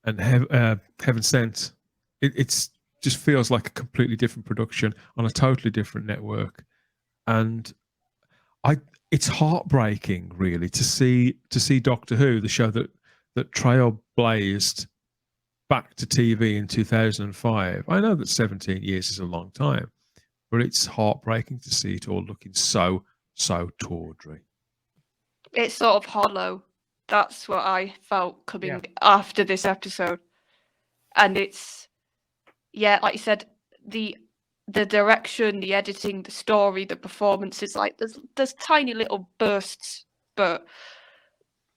and Heaven Sent. It's just feels like a completely different production on a totally different network, and it's heartbreaking, really, to see Doctor Who, the show that trailblazed back to TV in 2005. I know that 17 years is a long time, but it's heartbreaking to see it all looking so tawdry. It's sort of hollow. That's what I felt coming after this episode. And it's, like you said, the direction, the editing, the story, the performances, like there's tiny little bursts, but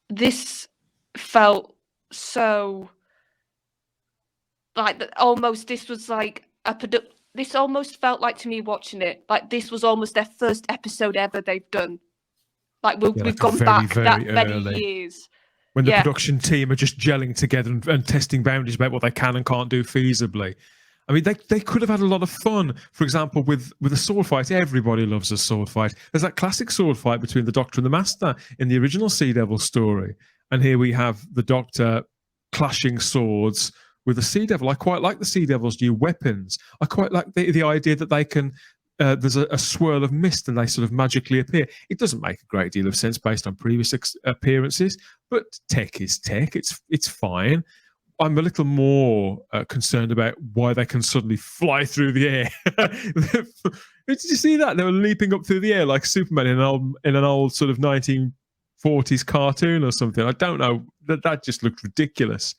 this felt so like almost this was like this almost felt like, to me watching it, like this was almost their first episode ever they've done. Like we've gone back that many years. When the production team are just gelling together and testing boundaries about what they can and can't do feasibly. I mean, they could have had a lot of fun. For example, with a sword fight, everybody loves a sword fight. There's that classic sword fight between the Doctor and the Master in the original Sea Devil story. And here we have the Doctor clashing swords with the Sea Devil. I quite like the Sea Devil's new weapons. I quite like the idea that they can there's a swirl of mist and they sort of magically appear. It doesn't make a great deal of sense based on previous appearances, but tech is tech. It's fine. I'm a little more concerned about why they can suddenly fly through the air. Did you see that? They were leaping up through the air like Superman in an old sort of 1940s cartoon or something. I don't know. That just looked ridiculous.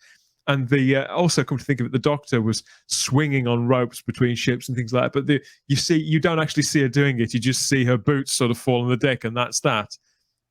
And also, come to think of it, the Doctor was swinging on ropes between ships and things like that. But you don't actually see her doing it. You just see her boots sort of fall on the deck, and that's that.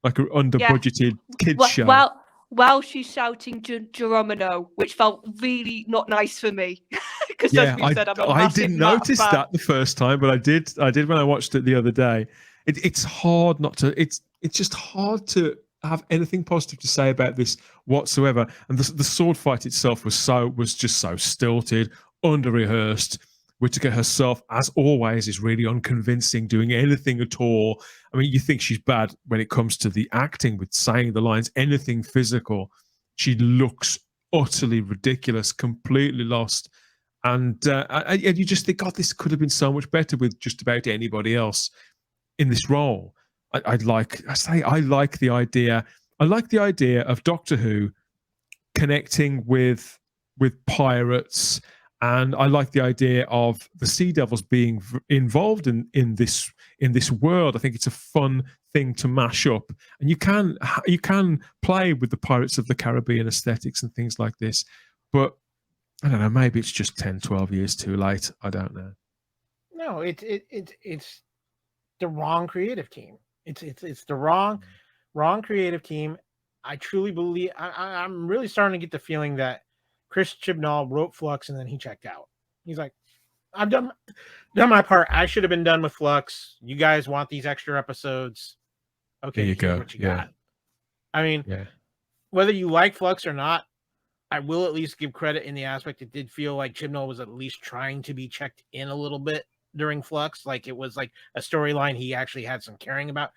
Like an under-budgeted kids show. While she's shouting Geronimo, which felt really not nice for me. Because as we said, I didn't notice that the first time, but I did when I watched it the other day. It's hard not to. It's just hard to have anything positive to say about this whatsoever. And the sword fight itself was just so stilted, under rehearsed. Whittaker herself, as always, is really unconvincing doing anything at all. I mean, you think she's bad when it comes to the acting with saying the lines, anything physical. She looks utterly ridiculous, completely lost. And you just think, God, this could have been so much better with just about anybody else in this role. I like the idea. I like the idea of Doctor Who connecting with pirates. And I like the idea of the Sea Devils being involved in this world. I think it's a fun thing to mash up, and you can play with the Pirates of the Caribbean aesthetics and things like this. But I don't know. Maybe it's just 10, 12 years too late. I don't know. No, it's the wrong creative team. It's the wrong creative team. I truly believe. I'm really starting to get the feeling that Chris Chibnall wrote Flux and then he checked out. He's like, I've done my part. I should have been done with Flux. You guys want these extra episodes? Okay, there you go. What you got. I mean, whether you like Flux or not, I will at least give credit in the aspect it did feel like Chibnall was at least trying to be checked in a little bit during Flux. Like it was like a storyline he actually had some caring about.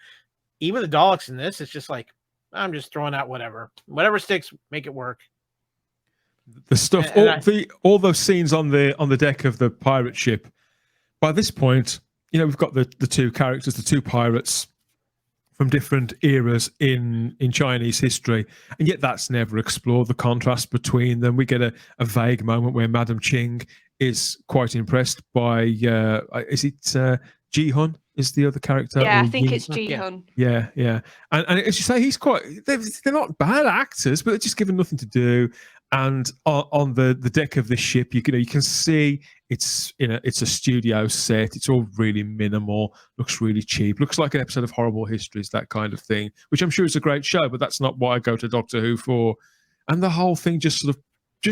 Even the Daleks in this, it's just like, I'm just throwing out whatever sticks, make it work. The stuff, all those scenes on the deck of the pirate ship. By this point, we've got the two characters, the two pirates from different eras in Chinese history, and yet that's never explored. The contrast between them. We get a vague moment where Madam Ching is quite impressed by. Is it Ji-hun? Is the other character? Yeah, I think it's Ji-hun. Yeah. And as you say, they're not bad actors, but they're just given nothing to do. And on the deck of this ship, you can see it's a studio set. It's all really minimal. Looks really cheap. Looks like an episode of Horrible Histories, that kind of thing. Which I'm sure is a great show, but that's not what I go to Doctor Who for. And the whole thing just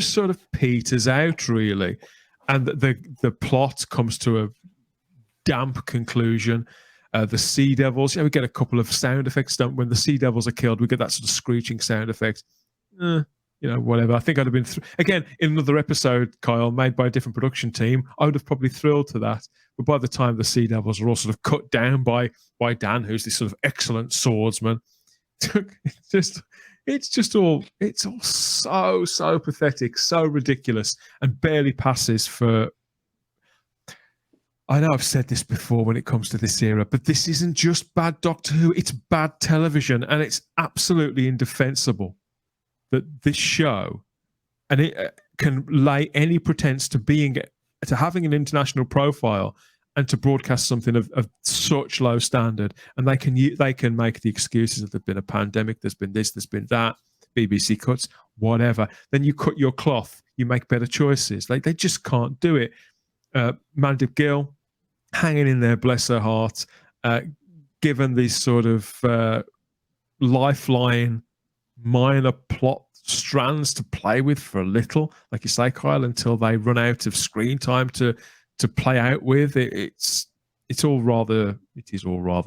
sort of peters out really, and the plot comes to a damp conclusion. The Sea Devils. We get a couple of sound effects. When the Sea Devils are killed, we get that sort of screeching sound effect. Whatever. I think I'd have been again in another episode, Kyle, made by a different production team. I would have probably thrilled to that. But by the time the Sea Devils are all sort of cut down by Dan, who's this sort of excellent swordsman, it's all so pathetic, so ridiculous, and barely passes for. I know I've said this before when it comes to this era, but this isn't just bad Doctor Who; it's bad television, and it's absolutely indefensible that this show, and it can lay any pretense to having an international profile and to broadcast something of such low standard, and they can make the excuses that there's been a pandemic, there's been this, there's been that, BBC cuts, whatever. Then you cut your cloth, you make better choices. They just can't do it. Mandip Gill hanging in there, bless her heart, given these sort of lifeline minor plot strands to play with for a little, like you say, Kyle, until they run out of screen time to play out with. It is all rather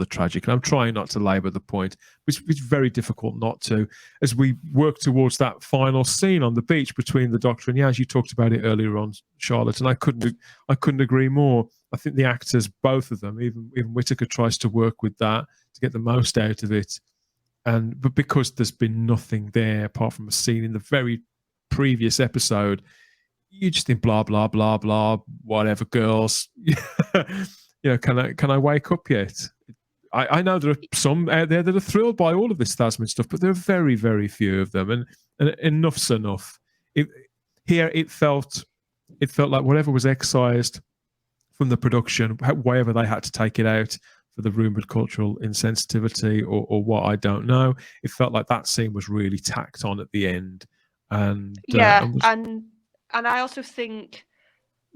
tragic, and I'm trying not to labour the point, which is very difficult not to, as we work towards that final scene on the beach between the Doctor and Yaz. You talked about it earlier on, Charlotte, and I couldn't agree more. I think the actors, both of them, even Whittaker, tries to work with that to get the most out of it. But because there's been nothing there apart from a scene in the very previous episode, you just think blah blah blah blah, whatever, girls. can I wake up yet? I know there are some out there that are thrilled by all of this Tasman stuff, but there are very, very few of them, and enough's enough. It felt like whatever was excised from the production, wherever they had to take it out for the rumoured cultural insensitivity or what, I don't know. It felt like that scene was really tacked on at the end. And and I also think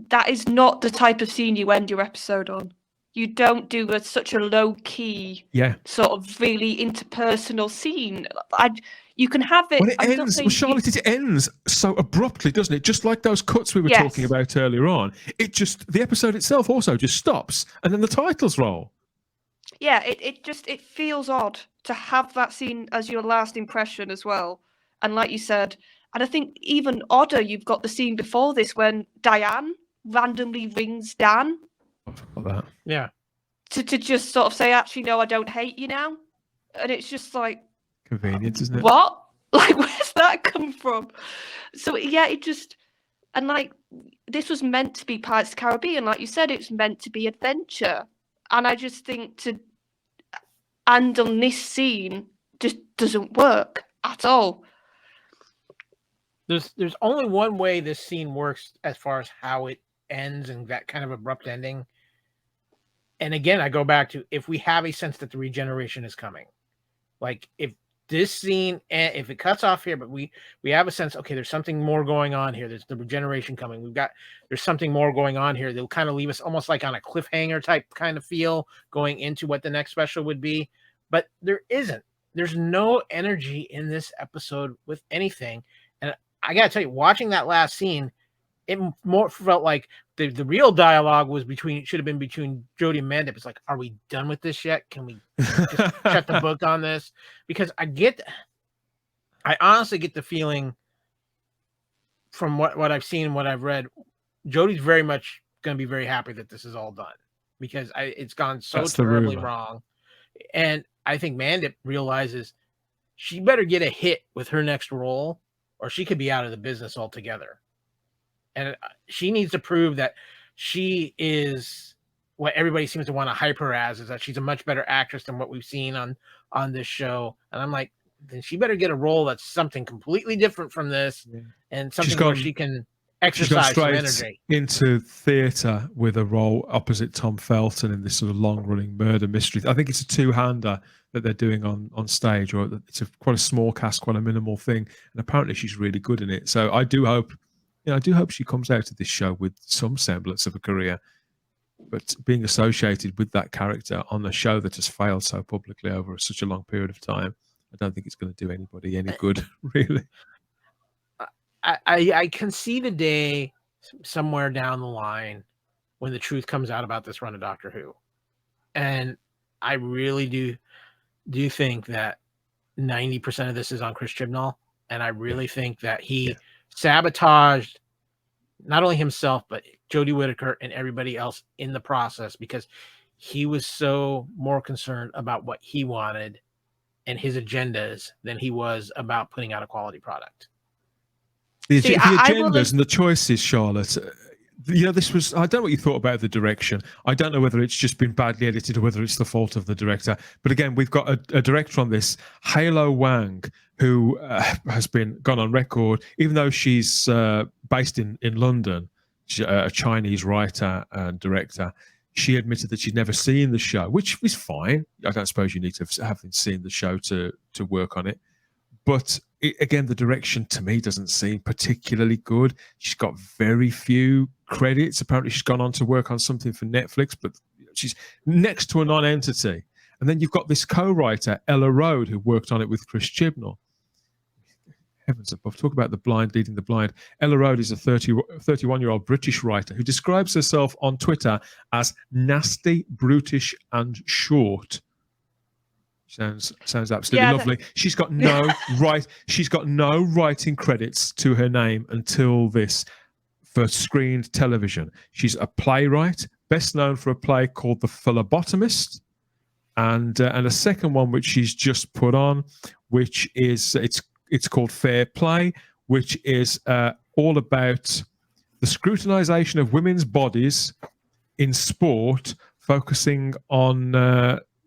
that is not the type of scene you end your episode on. You don't do such a low-key, sort of really interpersonal scene. You can have it. When it ends, Charlotte, it ends so abruptly, doesn't it? Just like those cuts we were talking about earlier on. The episode itself also just stops, and then the titles roll. Yeah, it feels odd to have that scene as your last impression as well. And like you said, and I think even odder, you've got the scene before this when Diane randomly rings Dan. I forgot that. Yeah. To just sort of say, actually, no, I don't hate you now. And it's just like... Convenient, isn't it? What? Like, where's that come from? So, yeah, it just... And, like, this was meant to be Pirates of the Caribbean. Like you said, it was meant to be adventure. And I just think and on this scene just doesn't work at all. There's only one way this scene works as far as how it ends and that kind of abrupt ending. And again, I go back to if we have a sense that the regeneration is coming. Like if this scene, if it cuts off here, but we have a sense, okay, there's something more going on here. There's the regeneration coming. There's something more going on here. They'll kind of leave us almost like on a cliffhanger type kind of feel going into what the next special would be. But there isn't. There's no energy in this episode with anything. And I got to tell you, watching that last scene, it more felt like the real dialogue should have been between Jodie and Mandip. It's like, are we done with this yet? Can we just shut the book on this? Because I honestly get the feeling from what I've seen and what I've read, Jodie's very much going to be very happy that this is all done because it's gone so terribly wrong. And I think Mandip realizes she better get a hit with her next role or she could be out of the business altogether. And she needs to prove that she is what everybody seems to want to hype her as, is that she's a much better actress than what we've seen on this show. And I'm like, then she better get a role that's something completely different from this and something where she can exercise some energy. Into theatre with a role opposite Tom Felton in this sort of long-running murder mystery. I think it's a two-hander that they're doing on stage, or it's quite a small cast, quite a minimal thing. And apparently she's really good in it. So I do hope she comes out of this show with some semblance of a career. But being associated with that character on a show that has failed so publicly over such a long period of time, I don't think it's going to do anybody any good, really. I can see the day somewhere down the line when the truth comes out about this run of Doctor Who. And I really do think that 90% of this is on Chris Chibnall. And I really think that he sabotaged not only himself, but Jodie Whittaker and everybody else in the process because he was so more concerned about what he wanted and his agendas than he was about putting out a quality product. The agendas and the choices, Charlotte. This was, I don't know what you thought about the direction. I don't know whether it's just been badly edited or whether it's the fault of the director. But again, we've got a director on this, Halo Wang, who has gone on record, even though she's based in London, she's a Chinese writer and director. She admitted that she'd never seen the show, which is fine. I don't suppose you need to have seen the show to work on it. But again, the direction to me doesn't seem particularly good. She's got very few credits. Apparently, she's gone on to work on something for Netflix, but she's next to a non-entity. And then you've got this co-writer, Ella Road, who worked on it with Chris Chibnall. Heavens above, talk about the blind leading the blind. Ella Road is a 31-year-old British writer who describes herself on Twitter as nasty, brutish, and short. Sounds absolutely lovely. She's got no She's got no writing credits to her name until this for screened television. She's a playwright, best known for a play called The Phlebotomist, and a second one which she's just put on, which is it's called Fair Play, which is all about the scrutinization of women's bodies in sport focusing on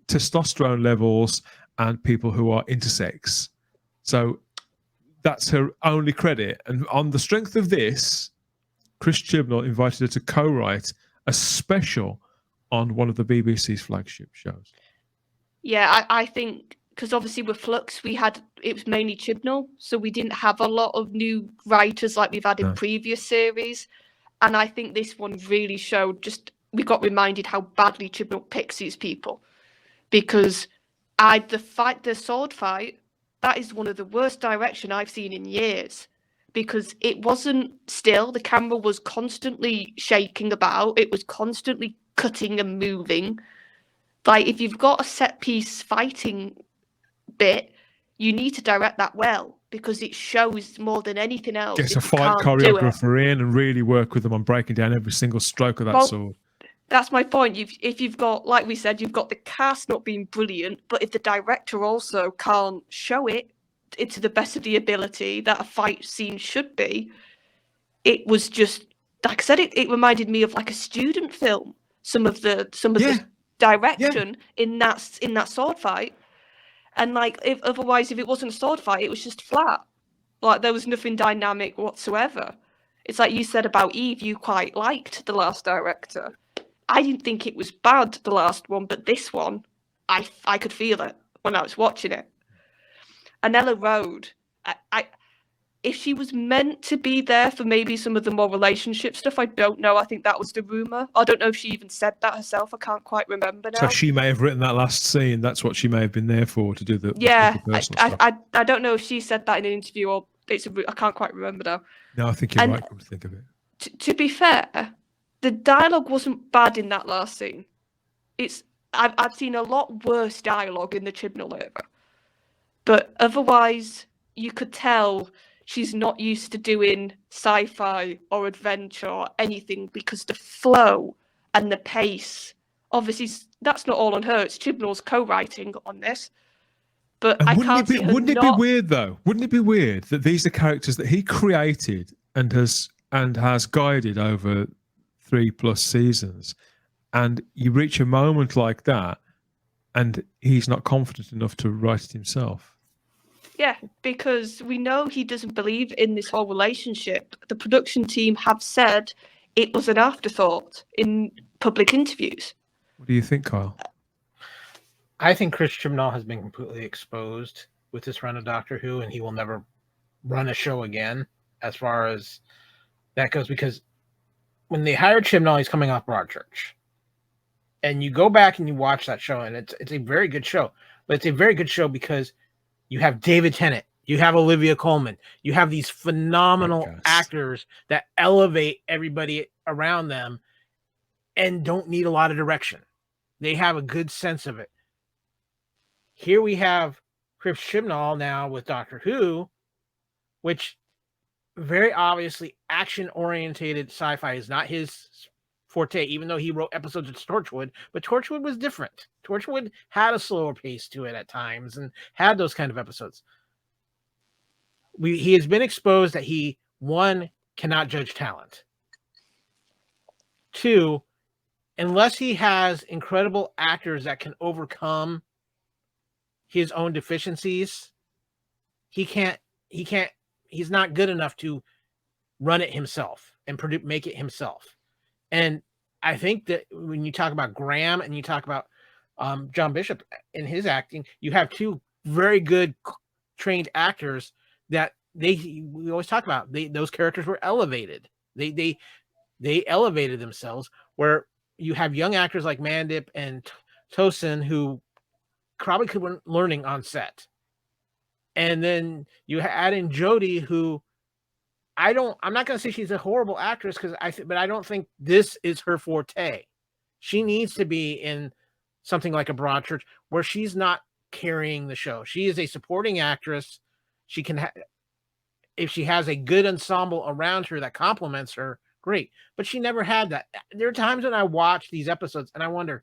testosterone levels and people who are intersex. So that's her only credit. And on the strength of this, Chris Chibnall invited her to co-write a special on one of the BBC's flagship shows. Yeah, I think because obviously with Flux, it was mainly Chibnall, so we didn't have a lot of new writers like we've had in previous series. And I think this one really showed we got reminded how badly Chibnall picks these people. Because the sword fight, that is one of the worst direction I've seen in years. Because it wasn't still, the camera was constantly shaking about, it was constantly cutting and moving. Like, if you've got a set piece fighting bit, you need to direct that well, because it shows more than anything else. Get a fight choreographer in and really work with them on breaking down every single stroke of that sword. That's my point. If you've got, like we said, you've got the cast not being brilliant, but if the director also can't show it to the best of the ability that a fight scene should be, it was just, like I said, it reminded me of like a student film. Some of the direction in that sword fight, and like if it wasn't a sword fight, it was just flat. Like there was nothing dynamic whatsoever. It's like you said about Eve, you quite liked the last director. I didn't think it was bad, the last one, but this one, I could feel it when I was watching it. And Ella Road, if she was meant to be there for maybe some of the more relationship stuff, I don't know. I think that was the rumor. I don't know if she even said that herself. I can't quite remember now. So she may have written that last scene. That's what she may have been there for, to do the personal stuff. I don't know if she said that in an interview or I can't quite remember now. No, I think you're right. Come to think of it. To be fair, the dialogue wasn't bad in that last scene. I've seen a lot worse dialogue in the Chibnall era, but otherwise you could tell she's not used to doing sci-fi or adventure or anything, because the flow and the pace, obviously that's not all on her. It's Chibnall's co-writing on this. But I can't see her. Wouldn't it be weird though? Wouldn't it be weird that these are characters that he created and has guided over 3+ seasons, and you reach a moment like that and he's not confident enough to write it himself? Yeah, because we know he doesn't believe in this whole relationship. The production team have said it was an afterthought in public interviews. What do you think, Kyle? I think Chris Chibnall has been completely exposed with this run of Doctor Who, and he will never run a show again as far as that goes, because when they hired Chibnall, he's coming off Broadchurch. And you go back and you watch that show, and it's a very good show. But it's a very good show because you have David Tennant, you have Olivia Colman, you have these phenomenal actors that elevate everybody around them and don't need a lot of direction. They have a good sense of it. Here we have Chris Chibnall now with Doctor Who, which very obviously action-orientated sci-fi is not his forte, even though he wrote episodes of Torchwood, but Torchwood was different. Torchwood had a slower pace to it at times and had those kind of episodes. He has been exposed that he, one, cannot judge talent. Two, unless he has incredible actors that can overcome his own deficiencies, he's not good enough to run it himself and make it himself. And I think that when you talk about Graham and you talk about John Bishop in his acting, you have two very good trained actors that we always talk about. Those characters were elevated. They elevated themselves, where you have young actors like Mandip and Tosin who probably could have been learning on set. And then you add in Jodie, who I'm not going to say she's a horrible actress, but I don't think this is her forte. She needs to be in something like a Broadchurch where she's not carrying the show. She is a supporting actress. She can, if she has a good ensemble around her that complements her, great. But she never had that. There are times when I watch these episodes and I wonder,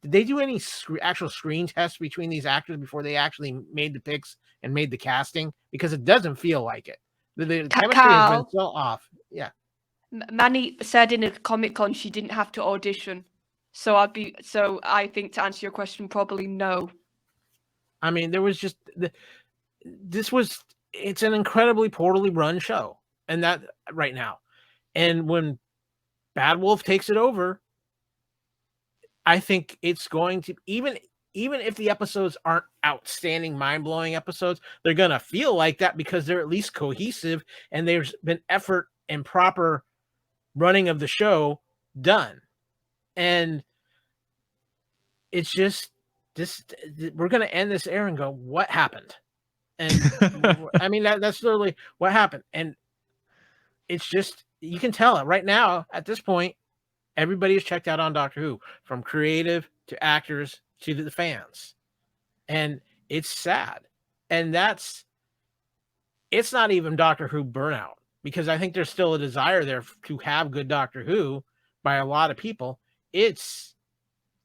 did they do any actual screen tests between these actors before they actually made the picks and made the casting? Because it doesn't feel like it. The chemistry has been so off. Yeah. Manny said in a Comic-Con she didn't have to audition. So I think to answer your question, probably no. I mean, there was just it's an incredibly poorly run show, and that right now. And when Bad Wolf takes it over, I think it's going to, even if the episodes aren't outstanding, mind-blowing episodes, they're going to feel like that because they're at least cohesive and there's been effort and proper running of the show done. And it's just this, we're going to end this air and go, what happened? And I mean, that's literally what happened. And it's just, you can tell it right now at this point, everybody is checked out on Doctor Who, from creative to actors to the fans. And it's sad. And it's not even Doctor Who burnout, because I think there's still a desire there to have good Doctor Who by a lot of people. It's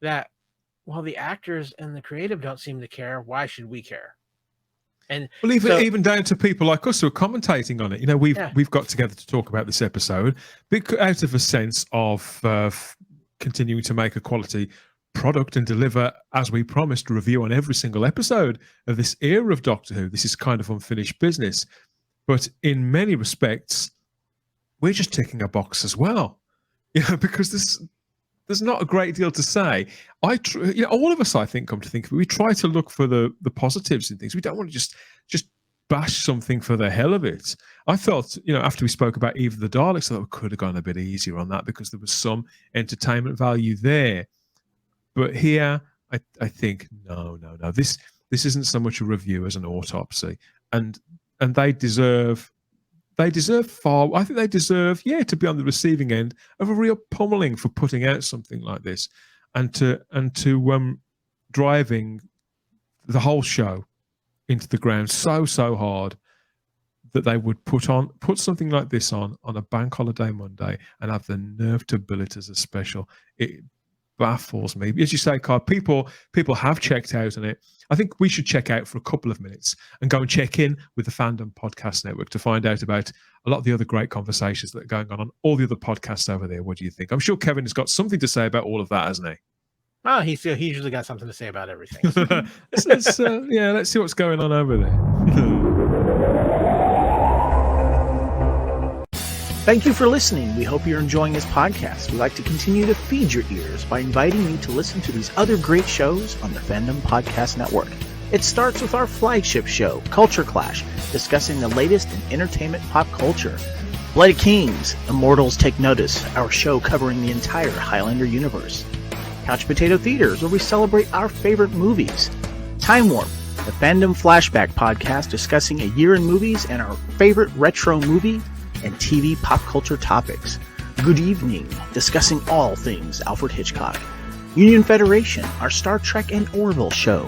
that, well, the actors and the creative don't seem to care. Why should we care? And well, even down to people like us who are commentating on it. You know, we've got together to talk about this episode out of a sense of continuing to make a quality product and deliver, as we promised, a review on every single episode of this era of Doctor Who. This is kind of unfinished business, but in many respects, we're just ticking a box as well. You know, because there's not a great deal to say. All of us, I think, come to think of it, we try to look for the positives in things. We don't want to just bash something for the hell of it. I felt, after we spoke about Eve of the Daleks, I thought we could have gone a bit easier on that because there was some entertainment value there. But here, I think, no. This isn't so much a review as an autopsy. And they deserve far. I think they deserve, to be on the receiving end of a real pummeling for putting out something like this, and to driving the whole show into the ground so hard that they would put something like this on a bank holiday Monday and have the nerve to bill it as a special. It baffles me. As you say, Kyle, people have checked out on it. I think we should check out for a couple of minutes and go and check in with the Fandom Podcast Network to find out about a lot of the other great conversations that are going on all the other podcasts over there. What do you think? I'm sure Kevin has got something to say about all of that, hasn't he? Oh, he's usually got something to say about everything. let's see what's going on over there. Thank you for listening. We hope you're enjoying this podcast. We like to continue to feed your ears by inviting you to listen to these other great shows on the Fandom Podcast Network. It starts with our flagship show, Culture Clash, discussing the latest in entertainment pop culture. Bloody Kings, Immortals Take Notice, our show covering the entire Highlander universe. Couch Potato Theaters, where we celebrate our favorite movies. Time Warp, the Fandom Flashback podcast discussing a year in movies and our favorite retro movie and TV pop culture topics. Good Evening, discussing all things Alfred Hitchcock. Union Federation, our Star Trek and Orville show.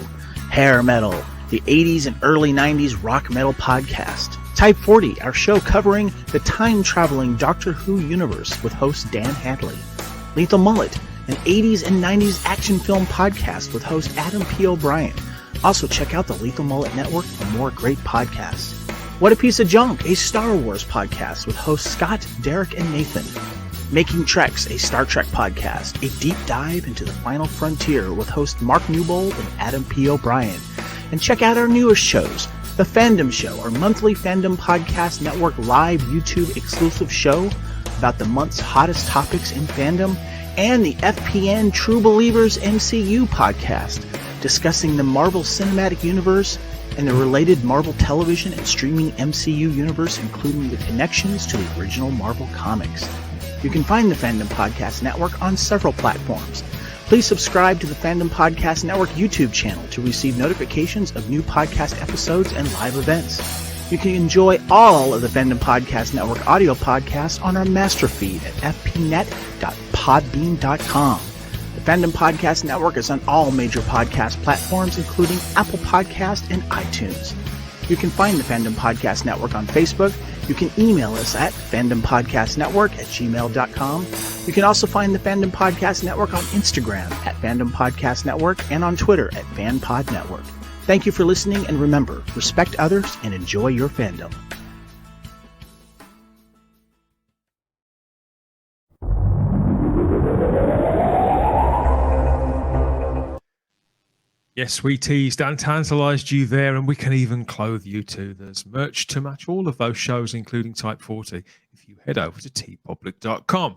Hair Metal, the 80s and early 90s rock metal podcast. Type 40, our show covering the time-traveling Doctor Who universe with host Dan Hadley. Lethal Mullet, an 80s and 90s action film podcast with host Adam P. O'Brien. Also check out the Lethal Mullet Network for more great podcasts. What a Piece of Junk, a Star Wars podcast with hosts Scott, Derek, and Nathan. Making Treks, a Star Trek podcast, a deep dive into the final frontier with host Mark Newbold and Adam P. O'Brien. And check out our newest shows, The Fandom Show, our monthly Fandom Podcast Network live YouTube exclusive show about the month's hottest topics in fandom, and the FPN True Believers MCU podcast, discussing the Marvel Cinematic Universe and the related Marvel television and streaming MCU universe, including the connections to the original Marvel comics. You can find the Fandom Podcast Network on several platforms. Please subscribe to the Fandom Podcast Network YouTube channel to receive notifications of new podcast episodes and live events. You can enjoy all of the Fandom Podcast Network audio podcasts on our master feed at fpnet.podbean.com. The Fandom Podcast Network is on all major podcast platforms, including Apple Podcast and iTunes. You can find the Fandom Podcast Network on Facebook. You can email us at fandompodcastnetwork@gmail.com. You can also find the Fandom Podcast Network on Instagram at Fandom Podcast Network and on Twitter at FanPod Network. Thank you for listening, and remember, respect others and enjoy your fandom. Yes, we teased and tantalised you there, and we can even clothe you too. There's merch to match all of those shows, including Type 40, if you head over to tpublic.com.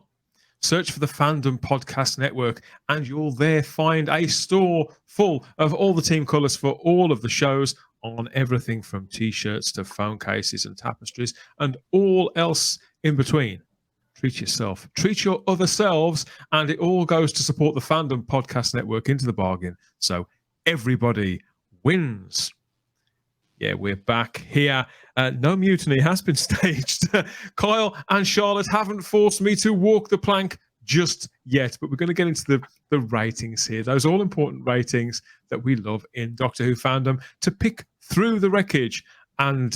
Search for the Fandom Podcast Network, and you'll there find a store full of all the team colours for all of the shows, on everything from T-shirts to phone cases and tapestries, and all else in between. Treat yourself, treat your other selves, and it all goes to support the Fandom Podcast Network into the bargain. So everybody wins. Yeah, we're back here. No mutiny has been staged. Kyle and Charlotte haven't forced me to walk the plank just yet, but we're going to get into the ratings here. Those all-important ratings that we love in Doctor Who fandom, to pick through the wreckage and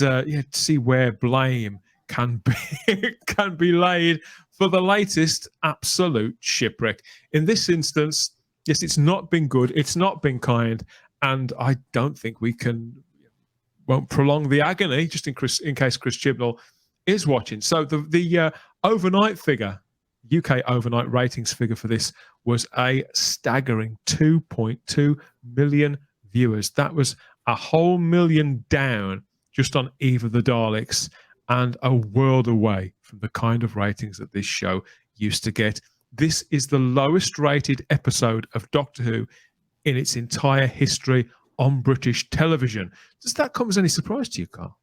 see where blame can be laid for the latest absolute shipwreck. In this instance, yes, it's not been good, it's not been kind, and I don't think we won't prolong the agony, just in case Chris Chibnall is watching. So the overnight figure, UK overnight ratings figure for this, was a staggering 2.2 million viewers. That was a whole million down just on Eve of the Daleks, and a world away from the kind of ratings that this show used to get. This is the lowest rated episode of Doctor Who in its entire history on British television. Does that come as any surprise to you, Carl?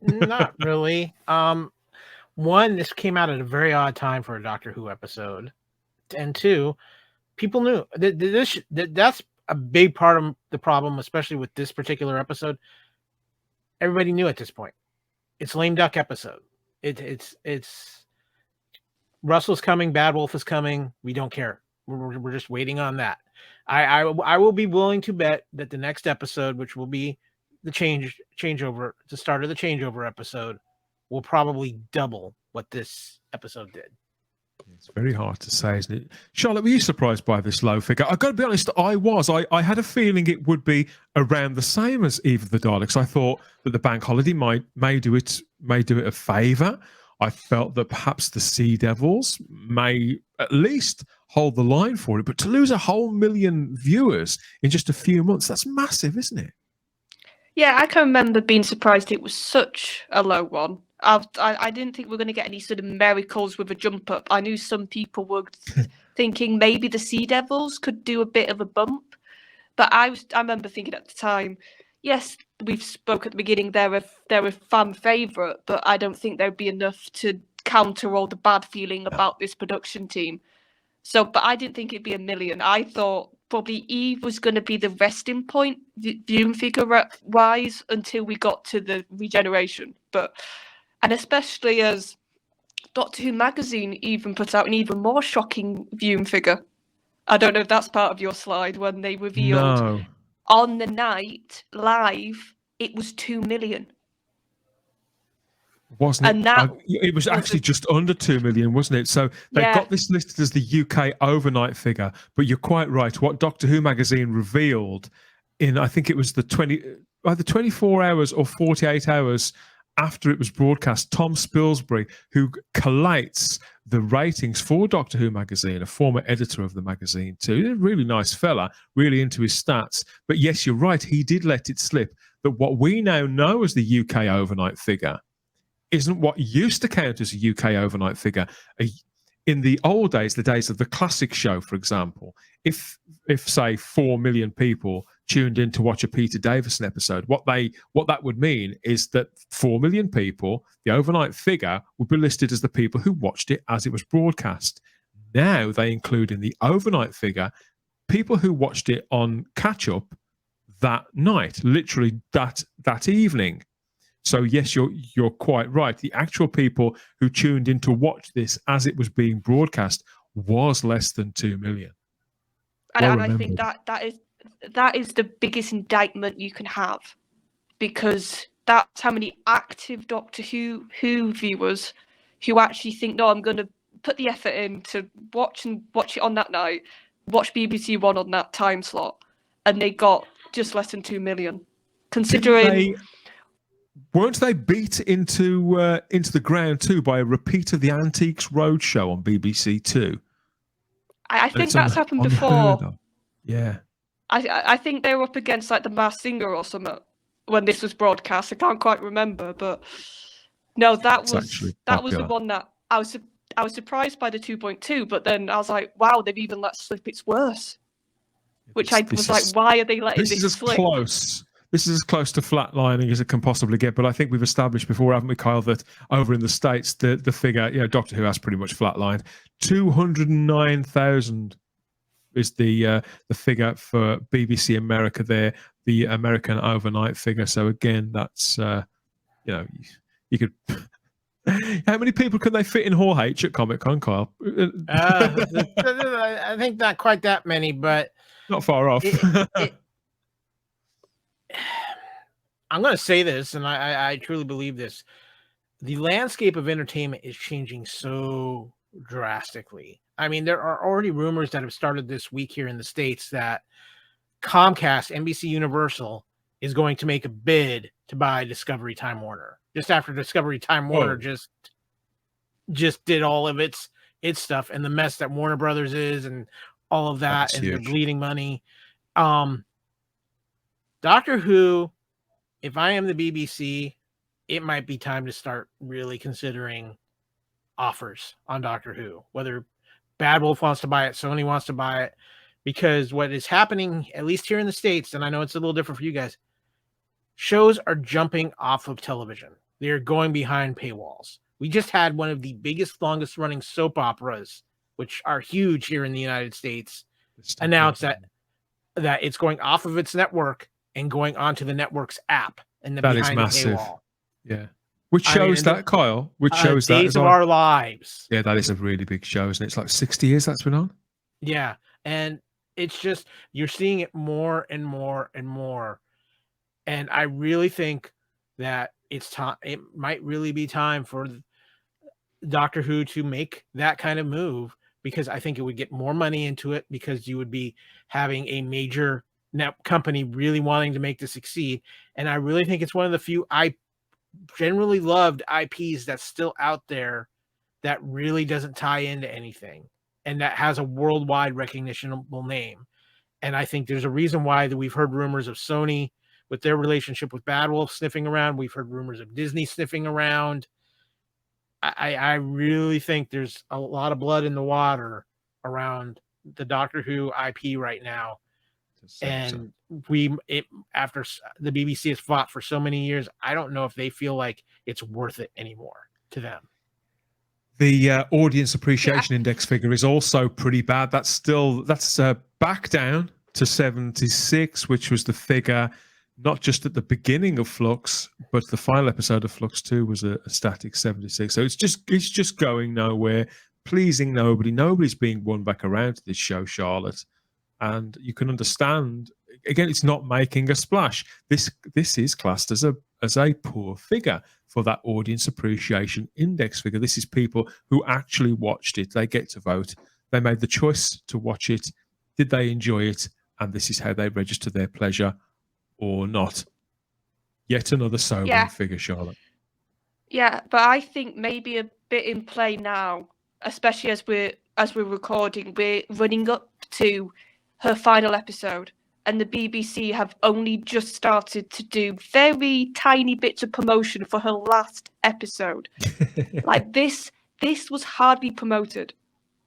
Not really. One, this came out at a very odd time for a Doctor Who episode, and two, people knew that's a big part of the problem, especially with this particular episode. Everybody knew at this point. It's lame duck episode. It's Russell's coming, Bad Wolf is coming. We don't care. We're just waiting on that. I will be willing to bet that the next episode, which will be the changeover, the start of the changeover episode, will probably double what this episode did. It's very hard to say, isn't it? Charlotte, were you surprised by this low figure? I've got to be honest, I was. I had a feeling it would be around the same as Eve of the Daleks. I thought that the bank holiday may do it a favour. I felt that perhaps the Sea Devils may at least hold the line for it. But to lose a whole million viewers in just a few months, that's massive, isn't it? Yeah, I can remember being surprised it was such a low one. I didn't think we were going to get any sort of miracles with a jump up. I knew some people were thinking maybe the Sea Devils could do a bit of a bump, but I remember thinking at the time, yes, we've spoke at the beginning, they're a fan favourite, but I don't think there'd be enough to counter all the bad feeling about this production team. So, but I didn't think it'd be a million. I thought probably Eve was going to be the resting point, viewing figure wise, until we got to the Regeneration, and especially as Doctor Who magazine even put out an even more shocking viewing figure. I don't know if that's part of your slide when they revealed on the night live, it was 2 million. Wasn't it? And that it was actually just under 2 million, wasn't it? So they got this listed as the UK overnight figure, but you're quite right. What Doctor Who magazine revealed in, I think it was either 24 hours or 48 hours after it was broadcast, Tom Spilsbury, who collates the ratings for Doctor Who magazine, a former editor of the magazine too, a really nice fella, really into his stats. But yes, you're right, he did let it slip that what we now know as the UK overnight figure isn't what used to count as a UK overnight figure. In the old days, the days of the classic show, for example, if say 4 million people tuned in to watch a Peter Davison episode, what that would mean is that 4 million people, the overnight figure, would be listed as the people who watched it as it was broadcast. Now they include in the overnight figure people who watched it on catch-up that night, literally that evening. So yes, you're quite right. The actual people who tuned in to watch this as it was being broadcast was less than 2 million. And I think that is the biggest indictment you can have, because that's how many active Doctor Who viewers who actually think, no, I'm going to put the effort in to watch it on that night, watch BBC One on that time slot, and they got just less than 2 million. Considering, weren't they beat into the ground too by a repeat of the Antiques Roadshow on BBC Two? I think that's happened before. Yeah. I think they were up against like the Masked Singer or something when this was broadcast. I can't quite remember, but no, that was the one that I was surprised by the 2.2, but then I was like, wow, they've even let slip it's worse. Which I was like, why are they letting this slip? This is as close to flatlining as it can possibly get. But I think we've established before, haven't we, Kyle, that over in the States, the figure, Doctor Who has pretty much flatlined. 209,000 is the figure for BBC America there, the American overnight figure. So again, that's you could. How many people can they fit in Hall H at Comic Con, Kyle? I think not quite that many, but not far off. I'm going to say this, and I truly believe this. The landscape of entertainment is changing so drastically. I mean, there are already rumors that have started this week here in the States that Comcast, NBC Universal, is going to make a bid to buy Discovery Time Warner. Just after Discovery Time Warner just did all of its stuff, and the mess that Warner Brothers is and all of that, and they're bleeding money. Doctor Who, if I am the BBC, it might be time to start really considering offers on Doctor Who, whether Bad Wolf wants to buy it, Sony wants to buy it, because what is happening, at least here in the States, and I know it's a little different for you guys, shows are jumping off of television. They're going behind paywalls. We just had one of the biggest, longest running soap operas, which are huge here in the United States, announce that it's going off of its network and going onto the network's app. And that is massive. Paywall. Yeah. Which shows that, Kyle? Which shows that? Days of Our Lives. Yeah, that is a really big show, isn't it? It's like 60 years that's been on. Yeah. And it's just, you're seeing it more and more and more. And I really think that it's time. It might really be time for Doctor Who to make that kind of move, because I think it would get more money into it, because you would be having a major net company really wanting to make this succeed. And I really think it's one of the few I generally loved IPs that's still out there that really doesn't tie into anything and that has a worldwide recognitionable name. And I think there's a reason why that we've heard rumors of Sony with their relationship with Bad Wolf sniffing around. We've heard rumors of Disney sniffing around. I really think there's a lot of blood in the water around the Doctor Who IP right now. And after the BBC has fought for so many years, I don't know if they feel like it's worth it anymore to them. The audience appreciation index figure is also pretty bad. That's back down to 76, which was the figure not just at the beginning of Flux, but the final episode of Flux 2 was a static 76. So it's just going nowhere, pleasing nobody. Nobody's being won back around to this show, Charlotte. And you can understand, again, it's not making a splash. This is classed as a poor figure for that audience appreciation index figure. This is people who actually watched it. They get to vote. They made the choice to watch it. Did they enjoy it? And this is how they register their pleasure or not. Yet another sobering figure, Charlotte. Yeah, but I think maybe a bit in play now, especially as we're recording, we're running up to her final episode, and the BBC have only just started to do very tiny bits of promotion for her last episode. Like this was hardly promoted.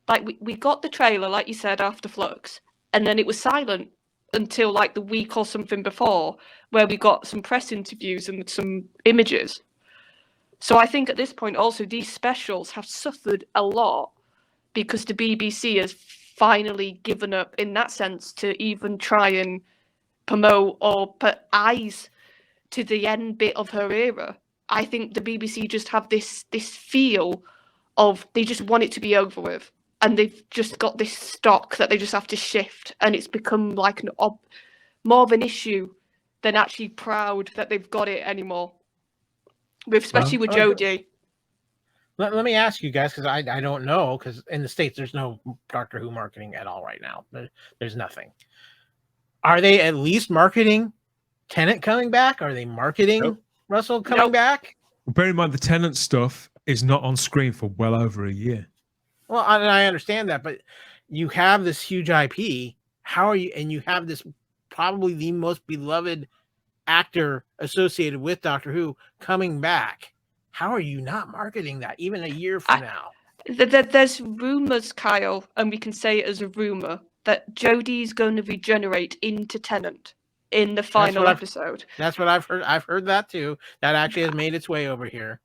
Like we got the trailer, like you said, after Flux, and then it was silent until like the week or something before, where we got some press interviews and some images. So I think at this point also these specials have suffered a lot because the BBC has finally given up in that sense to even try and promote or put eyes to the end bit of her era. I think the BBC just have this feel of they just want it to be over with, and they've just got this stock that they just have to shift, and it's become like more of an issue than actually proud that they've got it anymore. Especially with Jodie. Let me ask you guys, because I don't know, because in the States there's no Doctor Who marketing at all right now. There's nothing. Are they at least marketing Tennant coming back? Are they marketing Russell coming back? Well, bear in mind the Tennant stuff is not on screen for well over a year. Well, I understand that, but you have this huge IP. How are you? And you have this probably the most beloved actor associated with Doctor Who coming back. How are you not marketing that even a year from now? There's rumors, Kyle, and we can say it as a rumor, that Jodie's going to regenerate into Tennant in the final episode. That's what I've heard. I've heard that too. That actually has made its way over here.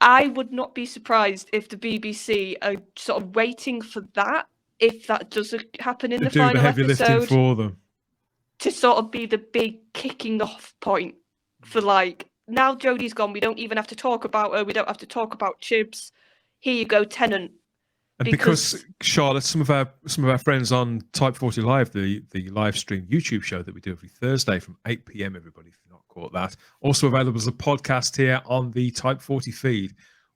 I would not be surprised if the BBC are sort of waiting for that, if that doesn't happen in the final heavy episode, lifting for them, to sort of be the big kicking off point for like, now Jodie's gone, we don't even have to talk about her, we don't have to talk about Chibs. Here you go, Tennant. And because Charlotte, some of our friends on Type 40 Live, the live stream YouTube show that we do every Thursday from 8 p.m. Everybody, if you've not caught that, also available as a podcast here on the Type 40 feed.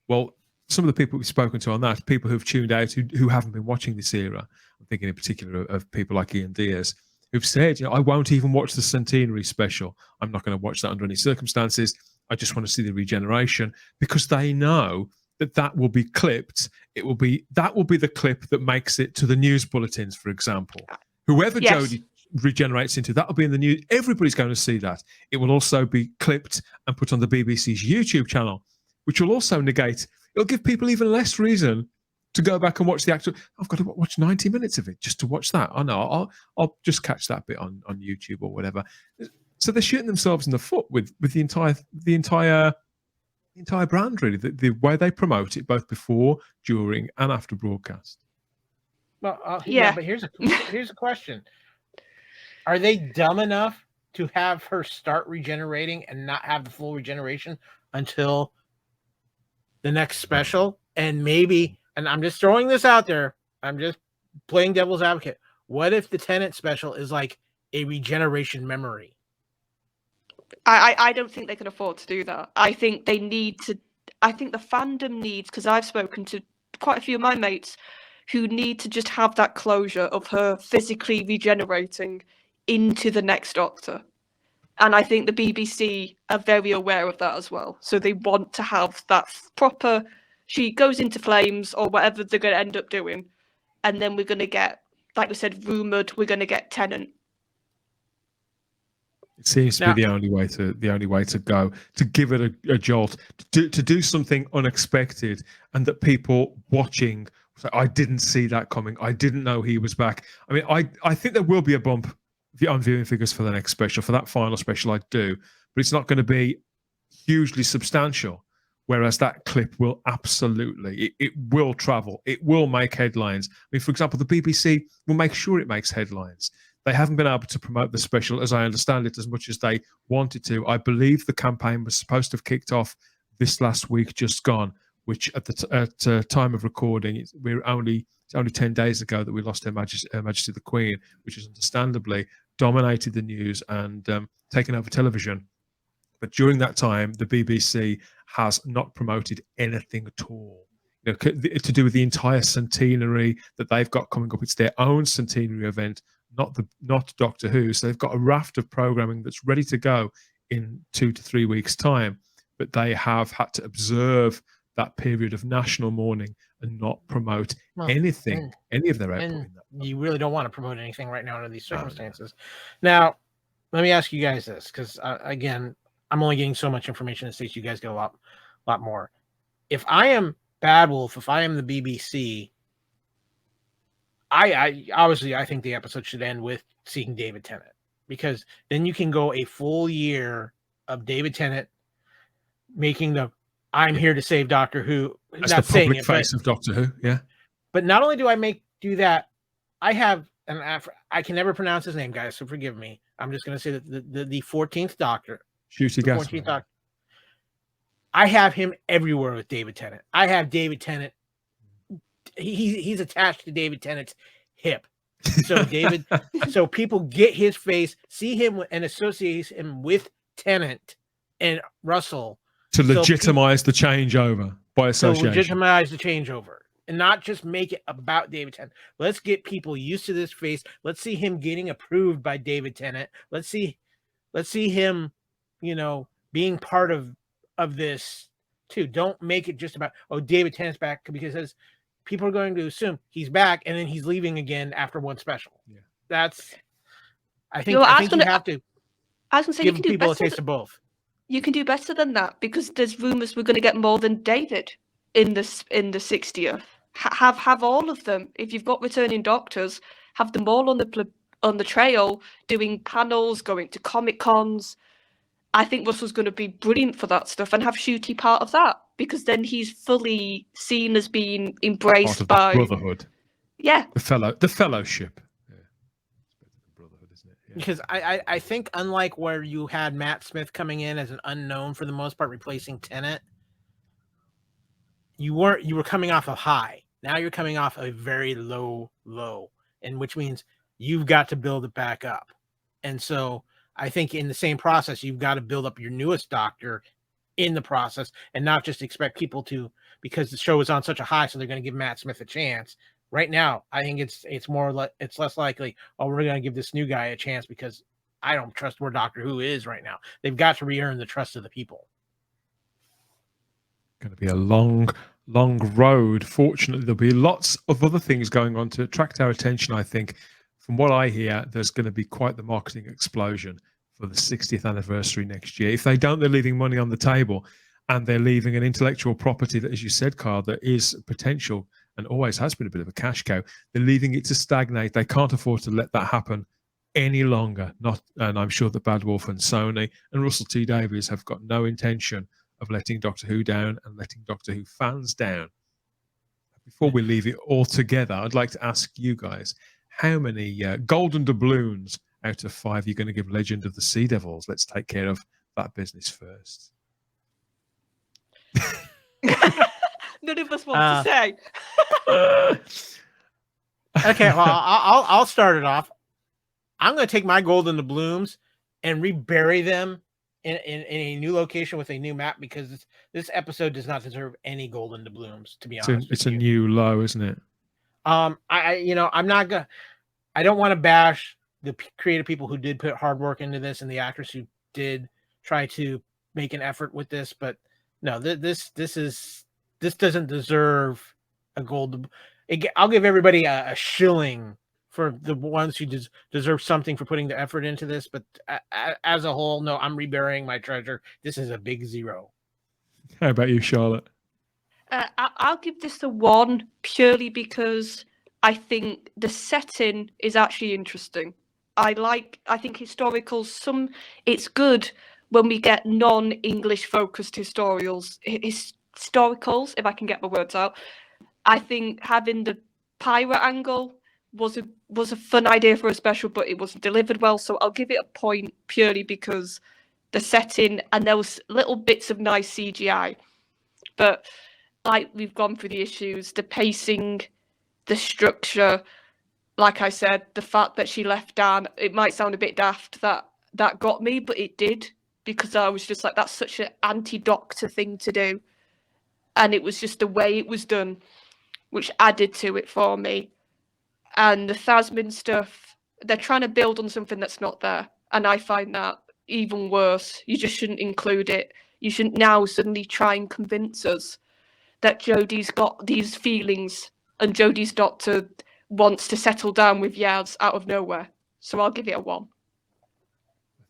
Well, some of the people we've spoken to on that, people who've tuned out who haven't been watching this era, I'm thinking in particular of people like Ian Diaz, who've said, I won't even watch the Centenary special. I'm not going to watch that under any circumstances. I just want to see the regeneration, because they know that will be clipped. That will be the clip that makes it to the news bulletins, for example. Whoever Jodie regenerates into, that'll be in the news. Everybody's going to see that. It will also be clipped and put on the BBC's YouTube channel, which will also negate. It'll give people even less reason to go back and watch the actual. I've got to watch 90 minutes of it just to watch that. Oh no, I'll just catch that bit on YouTube or whatever. So they're shooting themselves in the foot with the entire brand, really, the way they promote it both before, during, and after broadcast. Well, but here's a question: are they dumb enough to have her start regenerating and not have the full regeneration until the next special? And maybe, and I'm just throwing this out there, I'm just playing devil's advocate. What if the Tennant special is like a regeneration memory? I don't think they can afford to do that. I think they need to. I think the fandom needs, because I've spoken to quite a few of my mates who need to just have that closure of her physically regenerating into the next Doctor. And I think the BBC are very aware of that as well. So they want to have that proper, she goes into flames or whatever they're going to end up doing. And then we're going to get, like we said, rumoured, we're going to get Tennant. It seems to be the only way to go, to give it a jolt, to do something unexpected, and that people watching say, I didn't see that coming. I didn't know he was back. I mean, I think there will be a bump on viewing figures for the next special, for that final special, I do, but it's not going to be hugely substantial. Whereas that clip will absolutely, it will travel. It will make headlines. I mean, for example, the BBC will make sure it makes headlines. They haven't been able to promote the special, as I understand it, as much as they wanted to. I believe the campaign was supposed to have kicked off this last week, just gone, which at the time of recording, it's only 10 days ago that we lost Her Majesty the Queen, which has understandably dominated the news and taken over television. But during that time, the BBC has not promoted anything at all. You know, to do with the entire centenary that they've got coming up. It's their own centenary event, not Doctor Who. So they've got a raft of programming that's ready to go in 2 to 3 weeks' time. But they have had to observe that period of national mourning and not promote any of their output. You really don't want to promote anything right now under these circumstances. Now, let me ask you guys this, because again, I'm only getting so much information in the States. You guys get a lot more. If I am Bad Wolf, if I am the BBC, I obviously I think the episode should end with seeing David Tennant, because then you can go a full year of David Tennant making the I'm here to save Doctor Who. That's the public face of Doctor Who, yeah. But not only do I do that, I have I can never pronounce his name, guys, so forgive me. I'm just going to say that the 14th Doctor. Shooty Gas. I have him everywhere with David Tennant. I have David Tennant. He's attached to David Tennant's hip. So so people get his face, see him, and associate him with Tennant and Russell to legitimize the changeover by association. To legitimize the changeover and not just make it about David Tennant. Let's get people used to this face. Let's see him getting approved by David Tennant. Let's see him, being part of this too. Don't make it just about, David Tennant's back, because people are going to assume he's back and then he's leaving again after one special. Yeah. I think No, I think you have to I was going to say you give can do people a better. taste of both. You can do better than that because there's rumors we're going to get more than David in the 60th. Have all of them. If you've got returning doctors, have them all on the trail doing panels, going to Comic Cons. I think Russell's going to be brilliant for that stuff and have Shooty part of that because then he's fully seen as being embraced by the brotherhood. Yeah, the fellowship. Yeah, brotherhood, isn't it? Yeah. Because I think unlike where you had Matt Smith coming in as an unknown for the most part, replacing Tennant, you were coming off a high. Now you're coming off a very low, and which means you've got to build it back up. And so I think in the same process, you've got to build up your newest Doctor in the process and not just expect people to, because the show is on such a high, so they're going to give Matt Smith a chance. Right now, I think it's more like it's less likely, oh, we're going to give this new guy a chance because I don't trust where Doctor Who is right now. They've got to re-earn the trust of the people. Going to be a long road. Fortunately, there'll be lots of other things going on to attract our attention. I think, from what I hear, there's going to be quite the marketing explosion for the 60th anniversary next year. If they don't, they're leaving money on the table, and they're leaving an intellectual property that, as you said, Kyle, that is potential and always has been a bit of a cash cow. They're leaving it to stagnate. They can't afford to let that happen any longer. And I'm sure that Bad Wolf and Sony and Russell T Davies have got no intention of letting Doctor Who down and letting Doctor Who fans down. Before we leave it all together, I'd like to ask you guys, how many golden doubloons out of 5 you're going to give Legend of the Sea Devils? Let's take care of that business first. none of us want to say. Okay, well, I'll start it off. I'm going to take my golden doubloons and rebury them in a new location with a new map because this episode does not deserve any golden doubloons, to be honest. It's a new low, isn't it? I'm not gonna. I don't want to bash the creative people who did put hard work into this and the actors who did try to make an effort with this, but no, this doesn't deserve a gold. I'll give everybody a shilling for the ones who deserve something for putting the effort into this, but as a whole, no, I'm reburying my treasure. This is a big 0. How about you, Charlotte? I'll give this a 1 purely because I think the setting is actually interesting. I think historicals, it's good when we get non-English focused historicals, if I can get my words out. I think having the pirate angle was a fun idea for a special, but it wasn't delivered well. So I'll give it a point purely because the setting and there was little bits of nice CGI. But like we've gone through the issues, the pacing, the structure, like I said, the fact that she left Dan, it might sound a bit daft that got me, but it did because I was just like, that's such an anti-Doctor thing to do. And it was just the way it was done, which added to it for me. And the Thasmin stuff, they're trying to build on something that's not there. And I find that even worse. You just shouldn't include it. You shouldn't now suddenly try and convince us that Jodie's got these feelings and Jodie's Doctor wants to settle down with Yaz out of nowhere. So I'll give it a 1.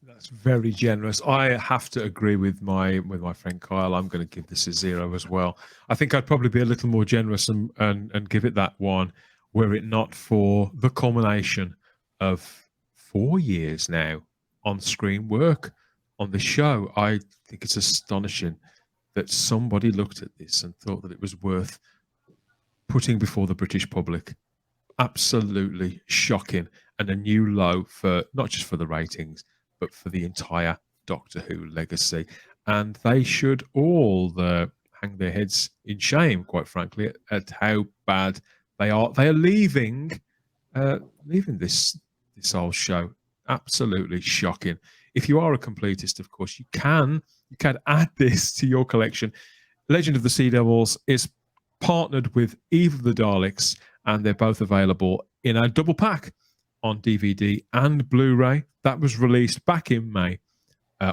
That's very generous. I have to agree with my friend Kyle. I'm going to give this a 0 as well. I think I'd probably be a little more generous and give it that 1, were it not for the culmination of 4 years now on-screen work on the show. I think it's astonishing that somebody looked at this and thought that it was worth putting before the British public. Absolutely shocking, and a new low for not just for the ratings, but for the entire Doctor Who legacy. And they should all hang their heads in shame, quite frankly, at how bad they are. They are leaving this old show. Absolutely shocking. If you are a completist, of course, you can add this to your collection. Legend of the Sea Devils is partnered with Eve of the Daleks, and they're both available in a double pack on DVD and Blu-ray. That was released back in May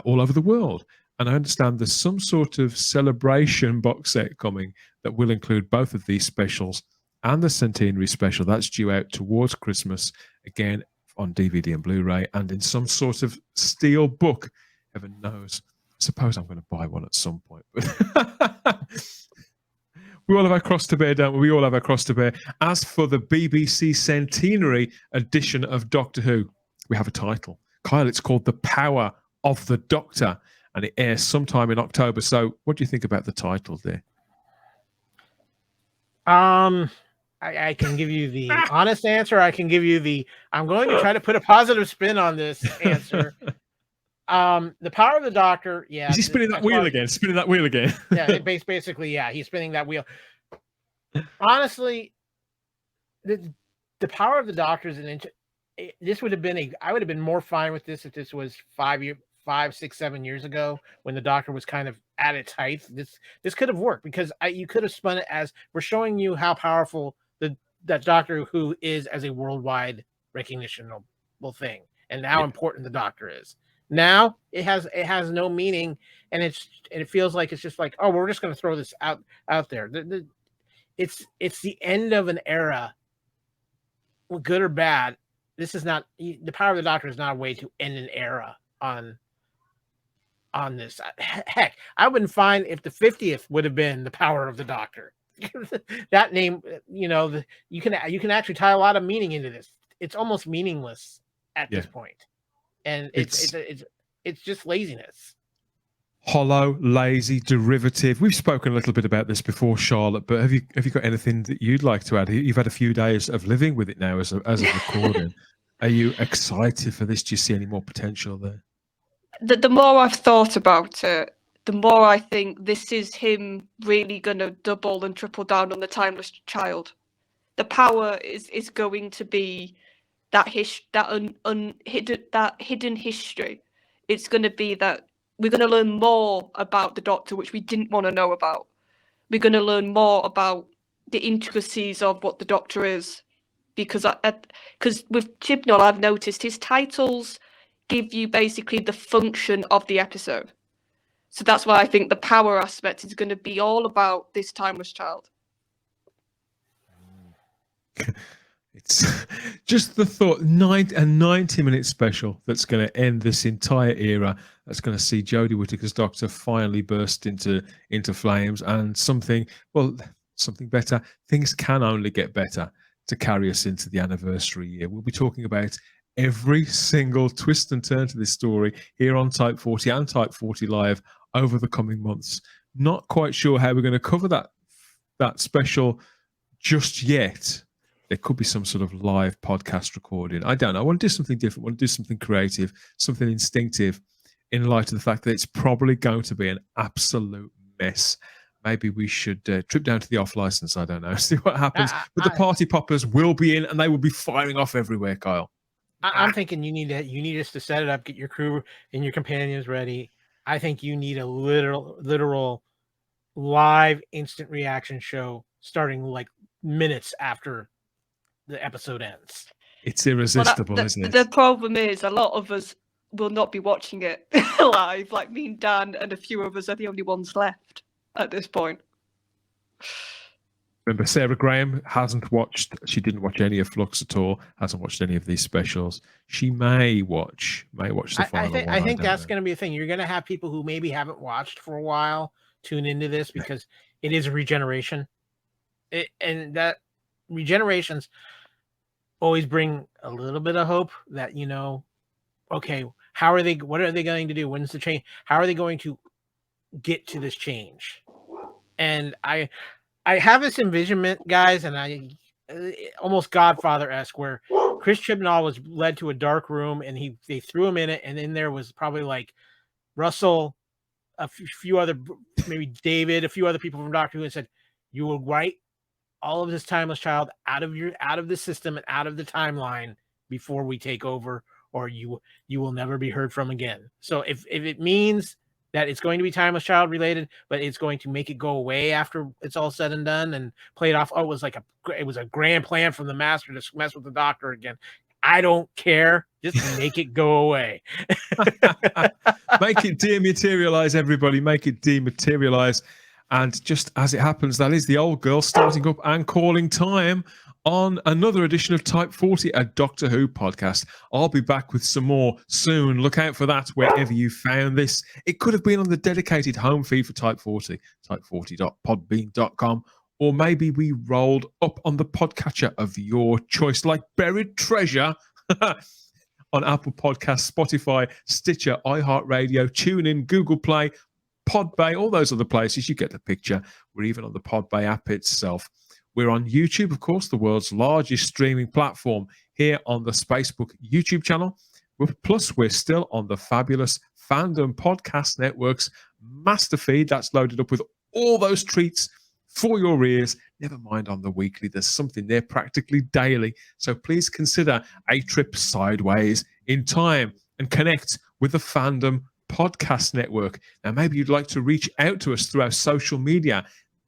all over the world. And I understand there's some sort of celebration box set coming that will include both of these specials and the Centenary special. That's due out towards Christmas. Again, on DVD and Blu-ray and in some sort of steel book. Heaven knows. I suppose I'm going to buy one at some point. But we all have our cross to bear, don't we? We all have our cross to bear. As for the BBC Centenary edition of Doctor Who, we have a title. Kyle, it's called The Power of the Doctor, and it airs sometime in October. So what do you think about the title there? I can give you the honest answer. I can give you I'm going to try to put a positive spin on this answer. The Power of the Doctor, yeah. Is he spinning that wheel again? Spinning that wheel again? Yeah, basically, yeah, he's spinning that wheel. Honestly, the Power of the Doctor is this would have been I would have been more fine with this if this was 5, 6, 7 years ago when the Doctor was kind of at its height. This could have worked because you could have spun it as we're showing you how powerful that Doctor Who is as a worldwide recognitionable thing, and how important the Doctor is. Now it has no meaning, and it feels like it's just like, oh, we're just going to throw this out there. It's the end of an era, good or bad. This is not the Power of the Doctor is not a way to end an era on this. Heck, I wouldn't find if the 50th would have been the Power of the Doctor. That name, you can actually tie a lot of meaning into this. It's almost meaningless at this point. And it's just laziness. Hollow, lazy, derivative. We've spoken a little bit about this before, Charlotte, but have you got anything that you'd like to add? You've had a few days of living with it now as a recording. Are you excited for this? Do you see any more potential there? The more I've thought about it, the more I think this is him really going to double and triple down on the timeless child. The power is going to be that hidden history. It's going to be that we're going to learn more about the Doctor, which we didn't want to know about. We're going to learn more about the intricacies of what the Doctor is, because with Chibnall, I've noticed his titles give you basically the function of the episode. So that's why I think the power aspect is going to be all about this timeless child. It's just the thought, a 90-minute special that's going to end this entire era, that's going to see Jodie Whittaker's Doctor finally burst into flames, and something better. Things can only get better to carry us into the anniversary year. We'll be talking about every single twist and turn to this story here on Type 40 and Type 40 Live over the coming months. Not quite sure how we're going to cover that special just yet. There could be some sort of live podcast recording. I don't know. I want to do something different. I want to do something creative, something instinctive, in light of the fact that it's probably going to be an absolute mess. Maybe we should trip down to the off license. I don't know. See what happens. But the party poppers will be in, and they will be firing off everywhere, Kyle. I'm thinking you need us to set it up, get your crew and your companions ready. I think you need a literal live instant reaction show starting like minutes after the episode ends. It's irresistible, isn't it? The problem is a lot of us will not be watching it live. Like me and Dan and a few of us are the only ones left at this point. Remember, Sarah Graham hasn't watched. She didn't watch any of Flux at all. Hasn't watched any of these specials. She may watch the final one. I think that's going to be a thing. You're going to have people who maybe haven't watched for a while tune into this because it is a regeneration, and that regenerations always bring a little bit of hope that okay, what are they going to do? When's the change? How are they going to get to this change? And I have this envisionment, guys, and I almost Godfather-esque, where Chris Chibnall was led to a dark room and they threw him in it, and in there was probably like Russell, a few other, maybe David, a few other people from Doctor Who, and said, "You will write all of this timeless child out of the system and out of the timeline before we take over, or you will never be heard from again." So if it means that it's going to be timeless child related, but it's going to make it go away after it's all said and done and play it off, oh, it was a grand plan from the master to mess with the Doctor again. I don't care. Just make it go away. Make it dematerialize, everybody. Make it dematerialize. And just as it happens, that is the old girl starting up and calling time on another edition of Type 40, a Doctor Who podcast. I'll be back with some more soon. Look out for that wherever you found this. It could have been on the dedicated home feed for Type 40, type40.podbean.com, or maybe we rolled up on the podcatcher of your choice, like buried treasure on Apple Podcasts, Spotify, Stitcher, iHeartRadio, TuneIn, Google Play, Podbay, all those other places. You get the picture. We're even on the Podbay app itself. We're on YouTube, of course, the world's largest streaming platform, here on the Spacebook YouTube channel. Plus, we're still on the fabulous Fandom Podcast Network's master feed. That's loaded up with all those treats for your ears. Never mind on the weekly. There's something there practically daily. So please consider a trip sideways in time and connect with the Fandom Podcast Network. Now, maybe you'd like to reach out to us through our social media.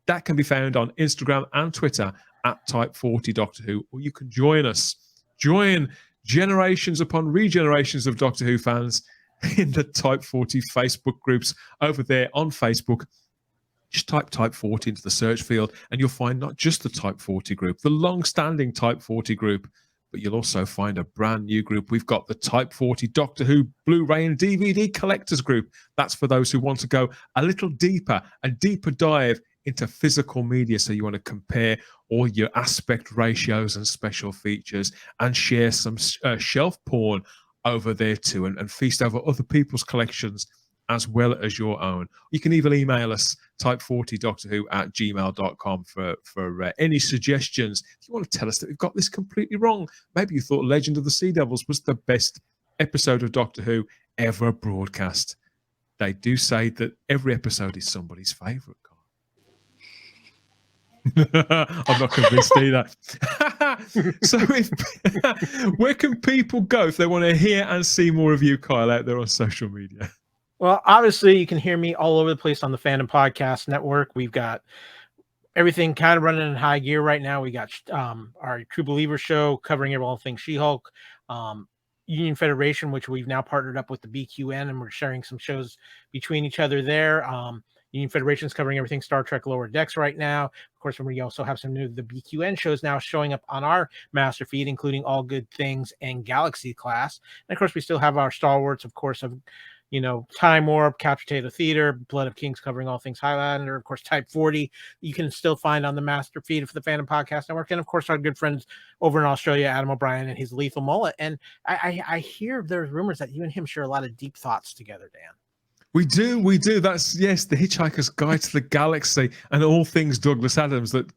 That can be found on Instagram and Twitter at Type40 Doctor Who, or you can join us. Join generations upon regenerations of Doctor Who fans in the Type 40 Facebook groups over there on Facebook. Just type Type 40 into the search field and you'll find not just the Type 40 group, the long-standing Type 40 group, but you'll also find a brand new group. We've got the Type 40 Doctor Who Blu-ray and DVD collectors group. That's for those who want to go a little deeper, a deeper dive into physical media. So you want to compare all your aspect ratios and special features and share some shelf porn over there too, and feast over other people's collections as well as your own. You can even email us, type40doctorwho@gmail.com for any suggestions. If you want to tell us that we've got this completely wrong, maybe you thought Legend of the Sea Devils was the best episode of Doctor Who ever broadcast. They do say that every episode is somebody's favourite. I'm not convinced either. So where can people go if they want to hear and see more of you, Kyle, out there on social media? Well, obviously, you can hear me all over the place on the Fandom Podcast Network. We've got everything kind of running in high gear right now. We got our True Believer show covering all things She-Hulk, Union Federation, which we've now partnered up with the BQN, and we're sharing some shows between each other there. Union Federation is covering everything Star Trek Lower Decks right now. Of course, we also have some new the BQN shows now showing up on our master feed, including All Good Things and Galaxy Class. And of course, we still have our stalwarts, of course, of Time Warp, Couch Potato Theater, Blood of Kings covering all things Highlander, of course, Type 40. You can still find on the master feed for the Fandom Podcast Network, and of course, our good friends over in Australia, Adam O'Brien and his Lethal Mullet. And I hear there's rumors that you and him share a lot of deep thoughts together, Dan. We do. That's, yes, the Hitchhiker's Guide to the Galaxy and all things Douglas Adams that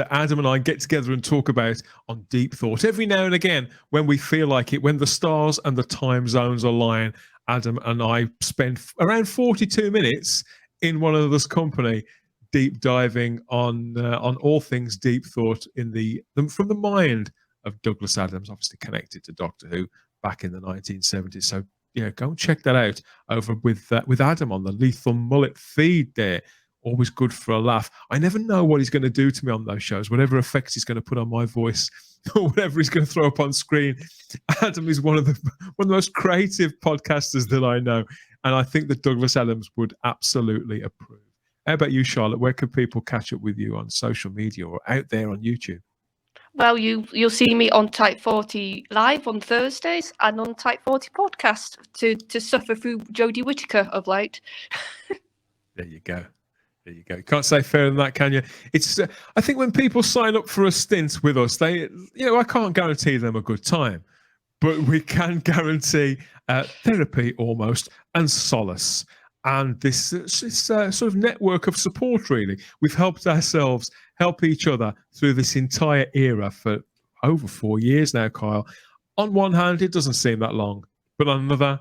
Adam and I get together and talk about on Deep Thought. Every now and again, when we feel like it, when the stars and the time zones align, Adam and I spend around 42 minutes in one another's company, deep diving on all things Deep Thought from the mind of Douglas Adams, obviously connected to Doctor Who back in the 1970s. So, go and check that out over with Adam on the Lethal Mullet feed there. Always good for a laugh. I never know what he's going to do to me on those shows, whatever effects he's going to put on my voice or whatever he's going to throw up on screen. Adam is one of the most creative podcasters that I know, and I think that Douglas Adams would absolutely approve. How about you, Charlotte? Where can people catch up with you on social media or out there on YouTube? Well, you'll see me on Type 40 live on Thursdays and on Type 40 podcast to suffer through Jodie Whittaker of late. There you go. Can't say fairer than that, can you? It's I think when people sign up for a stint with us, they I can't guarantee them a good time, but we can guarantee therapy almost and solace. And this sort of network of support, really. We've helped ourselves help each other through this entire era for over 4 years now, Kyle. On one hand, it doesn't seem that long, but on another,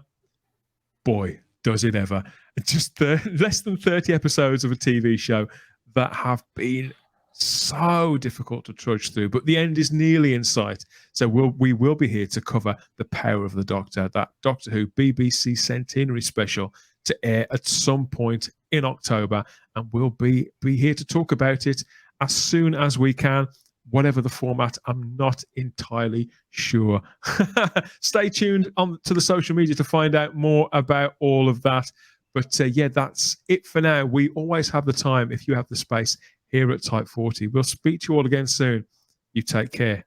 boy, does it ever. Just less than 30 episodes of a TV show that have been so difficult to trudge through, but the end is nearly in sight. So we will be here to cover the power of the Doctor, that Doctor Who BBC Centenary special to air at some point in October, and we'll be here to talk about it as soon as we can. Whatever the format, I'm not entirely sure. Stay tuned on to the social media to find out more about all of that. But that's it for now. We always have the time, if you have the space, here at Type 40. We'll speak to you all again soon. You take care.